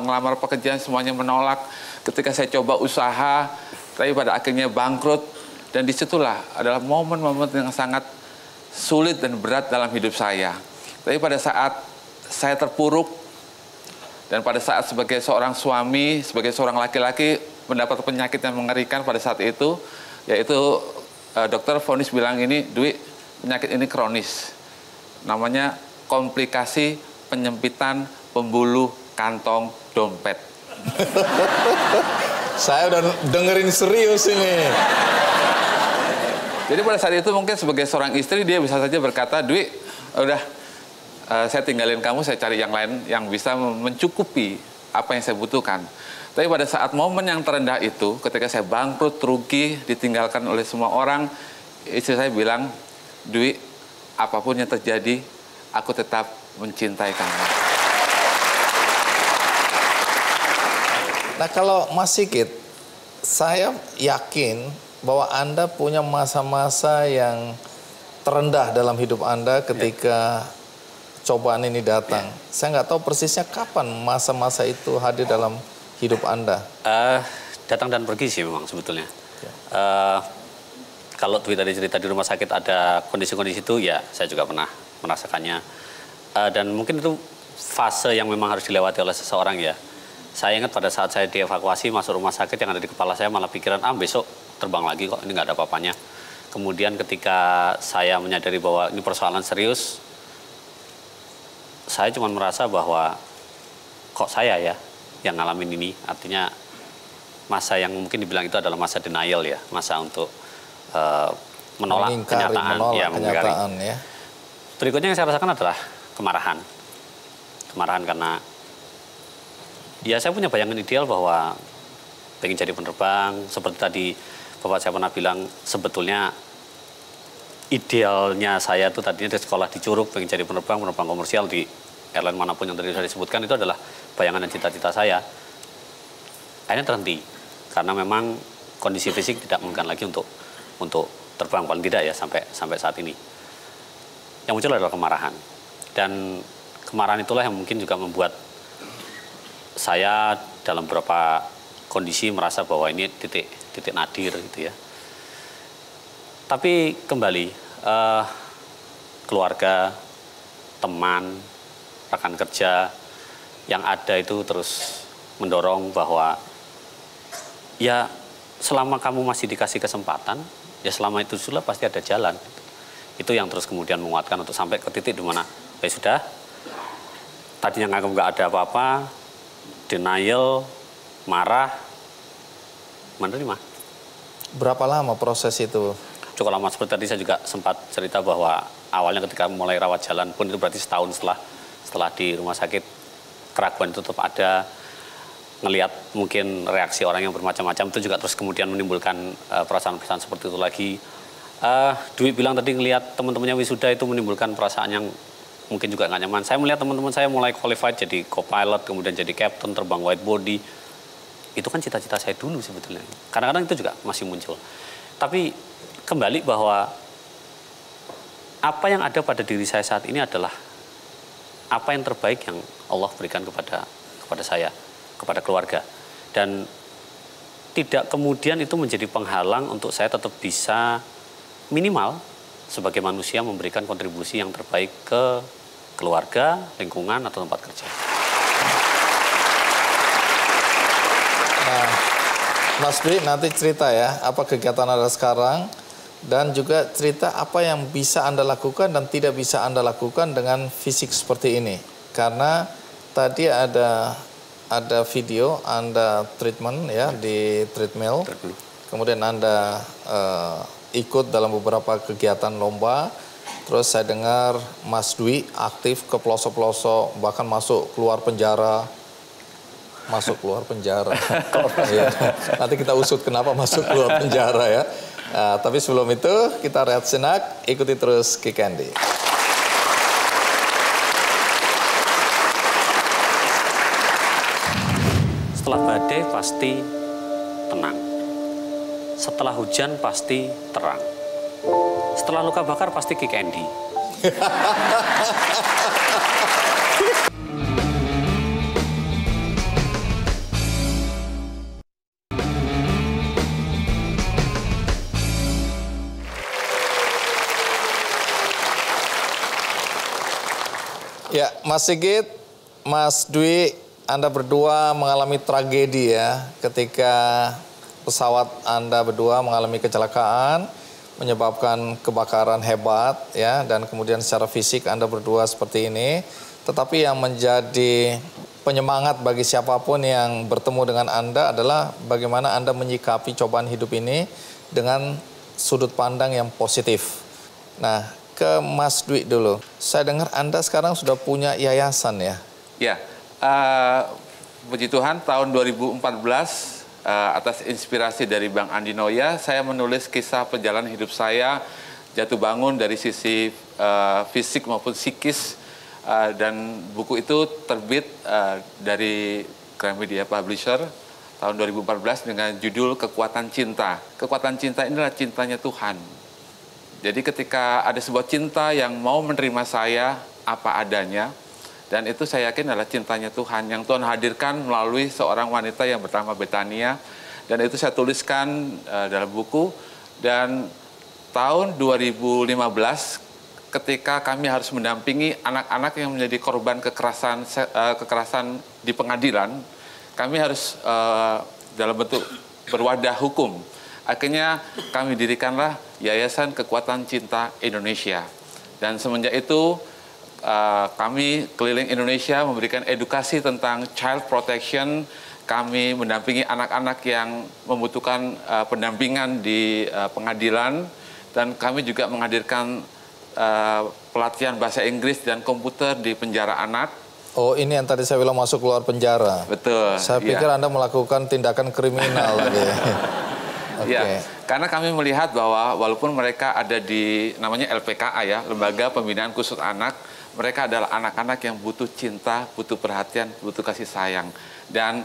ngelamar pekerjaan semuanya menolak. Ketika saya coba usaha, tapi pada akhirnya bangkrut. Dan disitulah adalah momen-momen yang sangat sulit dan berat dalam hidup saya. Tapi pada saat saya terpuruk, dan pada saat sebagai seorang suami, sebagai seorang laki-laki, mendapat penyakit yang mengerikan pada saat itu, yaitu dokter vonis bilang ini, Dwi, penyakit ini kronis. Namanya komplikasi penyempitan pembuluh kantong dompet. Saya udah dengerin serius ini. Jadi pada saat itu mungkin sebagai seorang istri dia bisa saja berkata, Dwi, udah saya tinggalin kamu, saya cari yang lain yang bisa mencukupi apa yang saya butuhkan. Tapi pada saat momen yang terendah itu, ketika saya bangkrut, rugi, ditinggalkan oleh semua orang, istri saya bilang, Dwi, apapun yang terjadi, aku tetap mencintai kamu. Nah kalau Mas Sigit, saya yakin bahwa Anda punya masa-masa yang terendah dalam hidup Anda ketika cobaan ini datang. Saya nggak tahu persisnya kapan masa-masa itu hadir dalam hidup Anda. Datang dan pergi sih memang sebetulnya. Kalau Dwi tadi cerita di rumah sakit ada kondisi-kondisi itu, ya saya juga pernah merasakannya. Dan mungkin itu fase yang memang harus dilewati oleh seseorang ya. Saya ingat pada saat saya dievakuasi masuk rumah sakit, yang ada di kepala saya malah pikiran, besok terbang lagi kok, ini nggak ada apa-apanya. Kemudian ketika saya menyadari bahwa ini persoalan serius, saya cuma merasa bahwa kok saya ya yang ngalamin ini. Artinya masa yang mungkin dibilang itu adalah masa denial ya, masa untuk menolak kenyataan. Ya. Berikutnya yang saya rasakan adalah kemarahan. Kemarahan karena ya saya punya bayangan ideal bahwa pengen jadi penerbang. Seperti tadi Bapak saya pernah bilang, sebetulnya idealnya saya itu tadinya di sekolah di Curug, pengen jadi penerbang komersial di airline manapun yang tadi sudah disebutkan, itu adalah bayangan dan cita-cita saya. Akhirnya terhenti karena memang kondisi fisik tidak memungkinkan lagi untuk terbang, paling tidak ya sampai saat ini. Yang muncul adalah kemarahan, dan kemarahan itulah yang mungkin juga membuat saya dalam beberapa kondisi merasa bahwa ini titik nadir gitu ya. Tapi kembali keluarga, teman, rekan kerja yang ada itu terus mendorong bahwa ya selama kamu masih dikasih kesempatan, ya selama itu sudah pasti ada jalan. Itu yang terus kemudian menguatkan untuk sampai ke titik di mana ya sudah, tadinya nganggap nggak ada apa-apa, denial, marah, menerima. Berapa lama proses itu? Cukup lama. Seperti tadi saya juga sempat cerita bahwa awalnya ketika mulai rawat jalan pun itu berarti setahun setelah di rumah sakit, keraguan itu tetap ada. Ngelihat mungkin reaksi orang yang bermacam-macam itu juga terus kemudian menimbulkan perasaan-perasaan seperti itu lagi. Dwi bilang tadi ngelihat teman-temannya wisuda itu menimbulkan perasaan yang mungkin juga nggak nyaman. Saya melihat teman-teman saya mulai qualified jadi co-pilot, kemudian jadi captain, terbang wide body. Itu kan cita-cita saya dulu sebetulnya. Kadang-kadang itu juga masih muncul. Tapi kembali bahwa apa yang ada pada diri saya saat ini adalah apa yang terbaik yang Allah berikan kepada saya, kepada keluarga. Dan tidak kemudian itu menjadi penghalang untuk saya tetap bisa minimal sebagai manusia memberikan kontribusi yang terbaik ke keluarga, lingkungan, atau tempat kerja. Nah, Mas Dwi nanti cerita ya, apa kegiatan Anda sekarang, dan juga cerita apa yang bisa Anda lakukan dan tidak bisa Anda lakukan dengan fisik seperti ini. Karena tadi ada video Anda treatment ya di treadmill, kemudian Anda ikut dalam beberapa kegiatan lomba. Terus saya dengar Mas Dwi aktif ke pelosok-pelosok, bahkan masuk keluar penjara. Ya, nanti kita usut kenapa masuk keluar penjara ya. Tapi sebelum itu kita rehat sejenak, ikuti terus Kick Andy. Setelah badai pasti tenang. Setelah hujan pasti terang. Setelah luka bakar pasti Kick Andy. Ya, Mas Sigit, Mas Dwi, Anda berdua mengalami tragedi ya ketika pesawat Anda berdua mengalami kecelakaan, menyebabkan kebakaran hebat ya, dan kemudian secara fisik Anda berdua seperti ini. Tetapi yang menjadi penyemangat bagi siapapun yang bertemu dengan Anda adalah bagaimana Anda menyikapi cobaan hidup ini dengan sudut pandang yang positif. Nah, ke Mas Dwi dulu. Saya dengar Anda sekarang sudah punya yayasan ya? Ya, puji Tuhan tahun 2014 atas inspirasi dari Bang Andi Noya, saya menulis kisah perjalanan hidup saya jatuh bangun dari sisi fisik maupun psikis, dan buku itu terbit dari Gramedia Publisher tahun 2014 dengan judul Kekuatan Cinta. Kekuatan cinta inilah cintanya Tuhan. Jadi ketika ada sebuah cinta yang mau menerima saya apa adanya, dan itu saya yakin adalah cintanya Tuhan yang Tuhan hadirkan melalui seorang wanita yang bernama Betania, dan itu saya tuliskan dalam buku. Dan tahun 2015 ketika kami harus mendampingi anak-anak yang menjadi korban kekerasan di pengadilan, kami harus dalam bentuk berwadah hukum. Akhirnya kami dirikanlah Yayasan Kekuatan Cinta Indonesia. Dan semenjak itu kami keliling Indonesia memberikan edukasi tentang child protection. Kami mendampingi anak-anak yang membutuhkan pendampingan di pengadilan. Dan kami juga menghadirkan pelatihan bahasa Inggris dan komputer di penjara anak. Oh, ini yang tadi saya bilang masuk keluar penjara. Betul. Saya pikir Anda melakukan tindakan kriminal tadi. Ya, karena kami melihat bahwa walaupun mereka ada di namanya LPKA ya, Lembaga Pembinaan Khusus Anak, mereka adalah anak-anak yang butuh cinta, butuh perhatian, butuh kasih sayang. Dan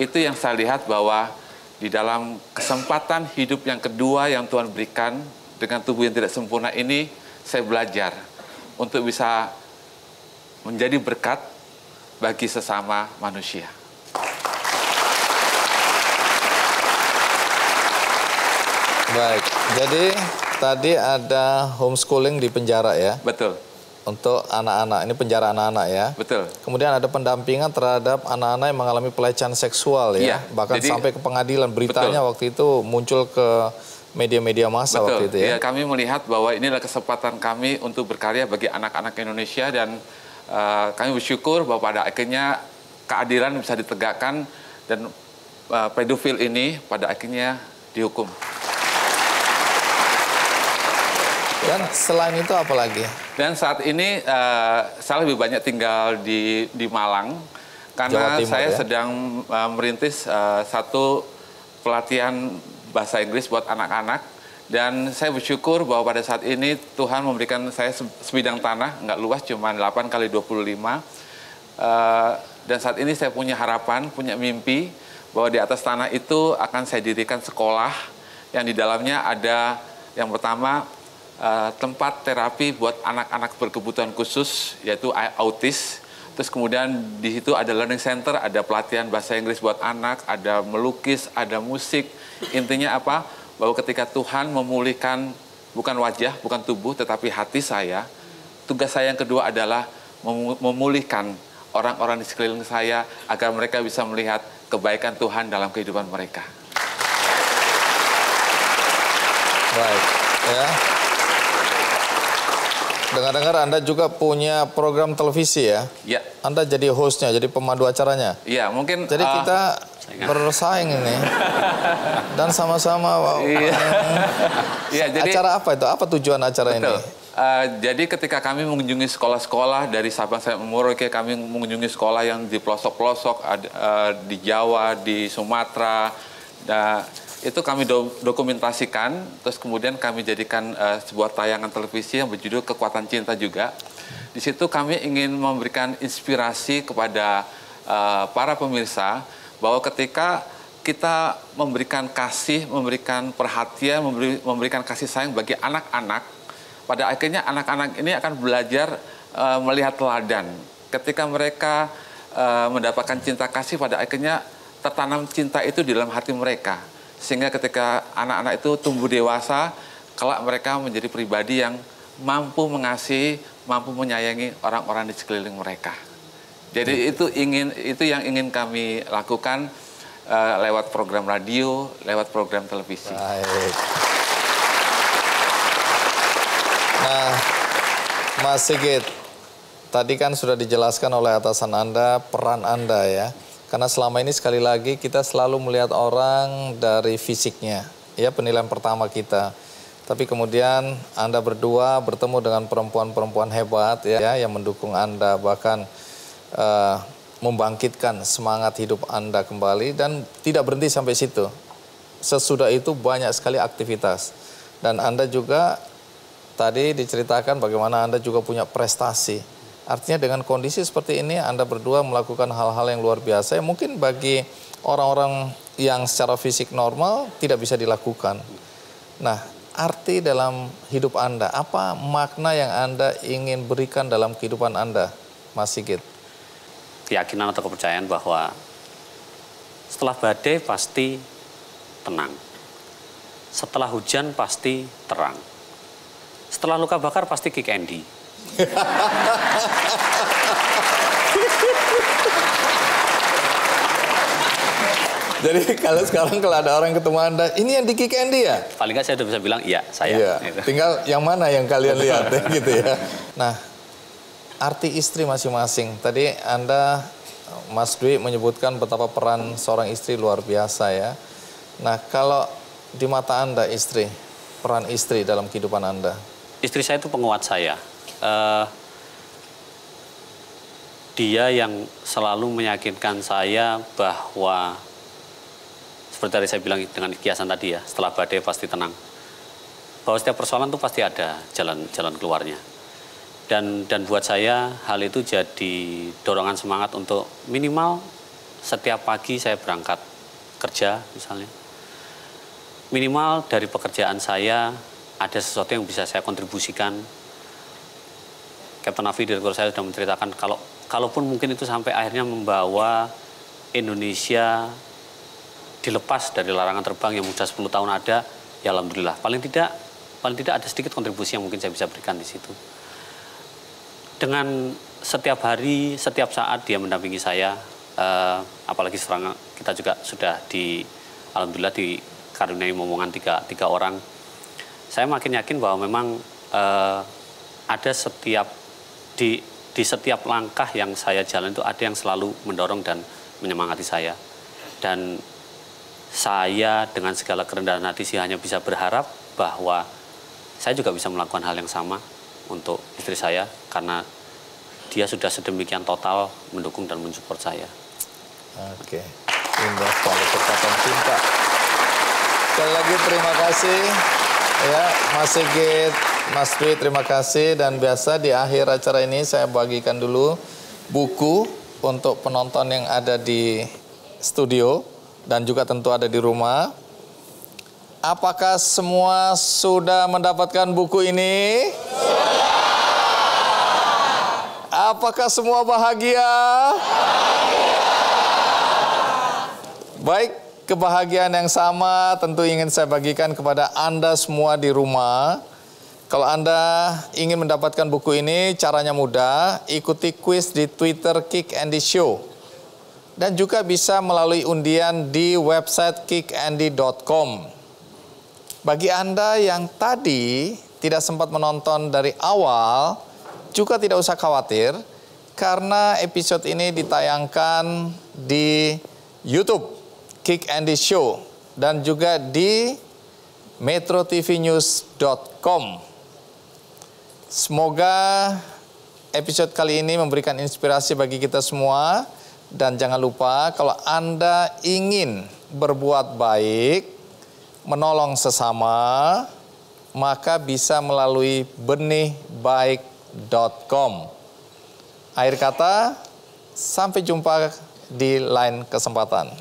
itu yang saya lihat bahwa di dalam kesempatan hidup yang kedua yang Tuhan berikan dengan tubuh yang tidak sempurna ini, saya belajar untuk bisa menjadi berkat bagi sesama manusia. Baik, jadi tadi ada homeschooling di penjara ya? Betul. Untuk anak-anak, ini penjara anak-anak ya? Betul. Kemudian ada pendampingan terhadap anak-anak yang mengalami pelecehan seksual ya? Bahkan jadi, sampai ke pengadilan, beritanya betul. Waktu itu muncul ke media-media massa waktu itu ya? Kami melihat bahwa inilah kesempatan kami untuk berkarya bagi anak-anak Indonesia, dan kami bersyukur bahwa pada akhirnya keadilan bisa ditegakkan dan pedofil ini pada akhirnya dihukum. Dan selain itu apa lagi? Dan saat ini saya lebih banyak tinggal di Malang karena Timur, saya sedang merintis satu pelatihan bahasa Inggris buat anak-anak, dan saya bersyukur bahwa pada saat ini Tuhan memberikan saya sebidang tanah, nggak luas, cuma 8 kali 25. Dan saat ini saya punya harapan, punya mimpi bahwa di atas tanah itu akan saya dirikan sekolah yang di dalamnya ada yang pertama tempat terapi buat anak-anak berkebutuhan khusus, yaitu autis. Terus kemudian di situ ada learning center, ada pelatihan bahasa Inggris buat anak, ada melukis, ada musik. Intinya apa? Bahwa ketika Tuhan memulihkan bukan wajah, bukan tubuh, tetapi hati saya, tugas saya yang kedua adalah memulihkan orang-orang di sekeliling saya agar mereka bisa melihat kebaikan Tuhan dalam kehidupan mereka. Baik, ya. Dengar-dengar Anda juga punya program televisi ya? Iya. Anda jadi hostnya, jadi pemandu acaranya? Iya, mungkin. Jadi kita bersaing ini. Dan sama-sama. Iya, jadi. Acara apa itu? Apa tujuan acara ini? Jadi ketika kami mengunjungi sekolah-sekolah dari Sabang sampai Merauke, kami mengunjungi sekolah yang di pelosok-pelosok, di Jawa, di Sumatera. Itu kami dokumentasikan, terus kemudian kami jadikan sebuah tayangan televisi yang berjudul Kekuatan Cinta juga. Di situ kami ingin memberikan inspirasi kepada para pemirsa bahwa ketika kita memberikan kasih, memberikan perhatian, memberikan kasih sayang bagi anak-anak, pada akhirnya anak-anak ini akan belajar melihat teladan. Ketika mereka mendapatkan cinta kasih, pada akhirnya tertanam cinta itu di dalam hati mereka. Sehingga ketika anak-anak itu tumbuh dewasa, kelak mereka menjadi pribadi yang mampu mengasihi, mampu menyayangi orang-orang di sekeliling mereka. Jadi itu yang ingin kami lakukan lewat program radio, lewat program televisi. Baik. Nah, Mas Sigit, tadi kan sudah dijelaskan oleh atasan Anda, peran Anda ya. Karena selama ini sekali lagi kita selalu melihat orang dari fisiknya, ya penilaian pertama kita. Tapi kemudian Anda berdua bertemu dengan perempuan-perempuan hebat ya yang mendukung Anda, bahkan membangkitkan semangat hidup Anda kembali dan tidak berhenti sampai situ. Sesudah itu banyak sekali aktivitas. Dan Anda juga tadi diceritakan bagaimana Anda juga punya prestasi. Artinya dengan kondisi seperti ini Anda berdua melakukan hal-hal yang luar biasa yang mungkin bagi orang-orang yang secara fisik normal tidak bisa dilakukan. Nah, arti dalam hidup Anda, apa makna yang Anda ingin berikan dalam kehidupan Anda, Mas Sigit? Keyakinan atau kepercayaan bahwa setelah badai pasti tenang. Setelah hujan pasti terang. Setelah luka bakar pasti kick Andy. Jadi kalau sekarang kalau ada orang ketemu Anda, ini yang di kick Andy ya? Paling nggak saya udah bisa bilang iya, saya. Iya. Gitu. Tinggal yang mana yang kalian lihat gitu ya. Nah, arti istri masing-masing. Tadi Anda, Mas Dwi menyebutkan betapa peran seorang istri luar biasa ya. Nah, kalau di mata Anda istri, peran istri dalam kehidupan Anda? Istri saya itu penguat saya. Dia yang selalu meyakinkan saya bahwa seperti tadi saya bilang dengan kiasan tadi ya, setelah badai pasti tenang. Bahwa setiap persoalan itu pasti ada jalan keluarnya. Dan buat saya hal itu jadi dorongan semangat untuk minimal setiap pagi saya berangkat kerja misalnya. Minimal dari pekerjaan saya ada sesuatu yang bisa saya kontribusikan. Kapten Navi, direktur saya sudah menceritakan kalaupun mungkin itu sampai akhirnya membawa Indonesia dilepas dari larangan terbang yang sudah 10 tahun ada, ya alhamdulillah. Paling tidak ada sedikit kontribusi yang mungkin saya bisa berikan di situ. Dengan setiap hari, setiap saat dia mendampingi saya, apalagi sekarang kita juga sudah alhamdulillah dikaruniai momongan tiga orang. Saya makin yakin bahwa memang ada di setiap langkah yang saya jalan itu ada yang selalu mendorong dan menyemangati saya. Dan saya dengan segala kerendahan hati sih hanya bisa berharap bahwa saya juga bisa melakukan hal yang sama untuk istri saya karena dia sudah sedemikian total mendukung dan mensupport saya. Oke, indah sekali perkataan cinta. Sekali lagi terima kasih ya Mas Sigit, Mas Dwi, terima kasih. Dan biasa di akhir acara ini saya bagikan dulu buku untuk penonton yang ada di studio dan juga tentu ada di rumah. Apakah semua sudah mendapatkan buku ini? Apakah semua bahagia? Baik, kebahagiaan yang sama tentu ingin saya bagikan kepada Anda semua di rumah. Kalau Anda ingin mendapatkan buku ini, caranya mudah. Ikuti kuis di Twitter Kick Andy Show. Dan juga bisa melalui undian di website kickandy.com. Bagi Anda yang tadi tidak sempat menonton dari awal, juga tidak usah khawatir, karena episode ini ditayangkan di YouTube Kick Andy Show dan juga di metrotvnews.com. Semoga episode kali ini memberikan inspirasi bagi kita semua. Dan jangan lupa kalau Anda ingin berbuat baik, menolong sesama, maka bisa melalui benihbaik.com. Akhir kata, sampai jumpa di lain kesempatan.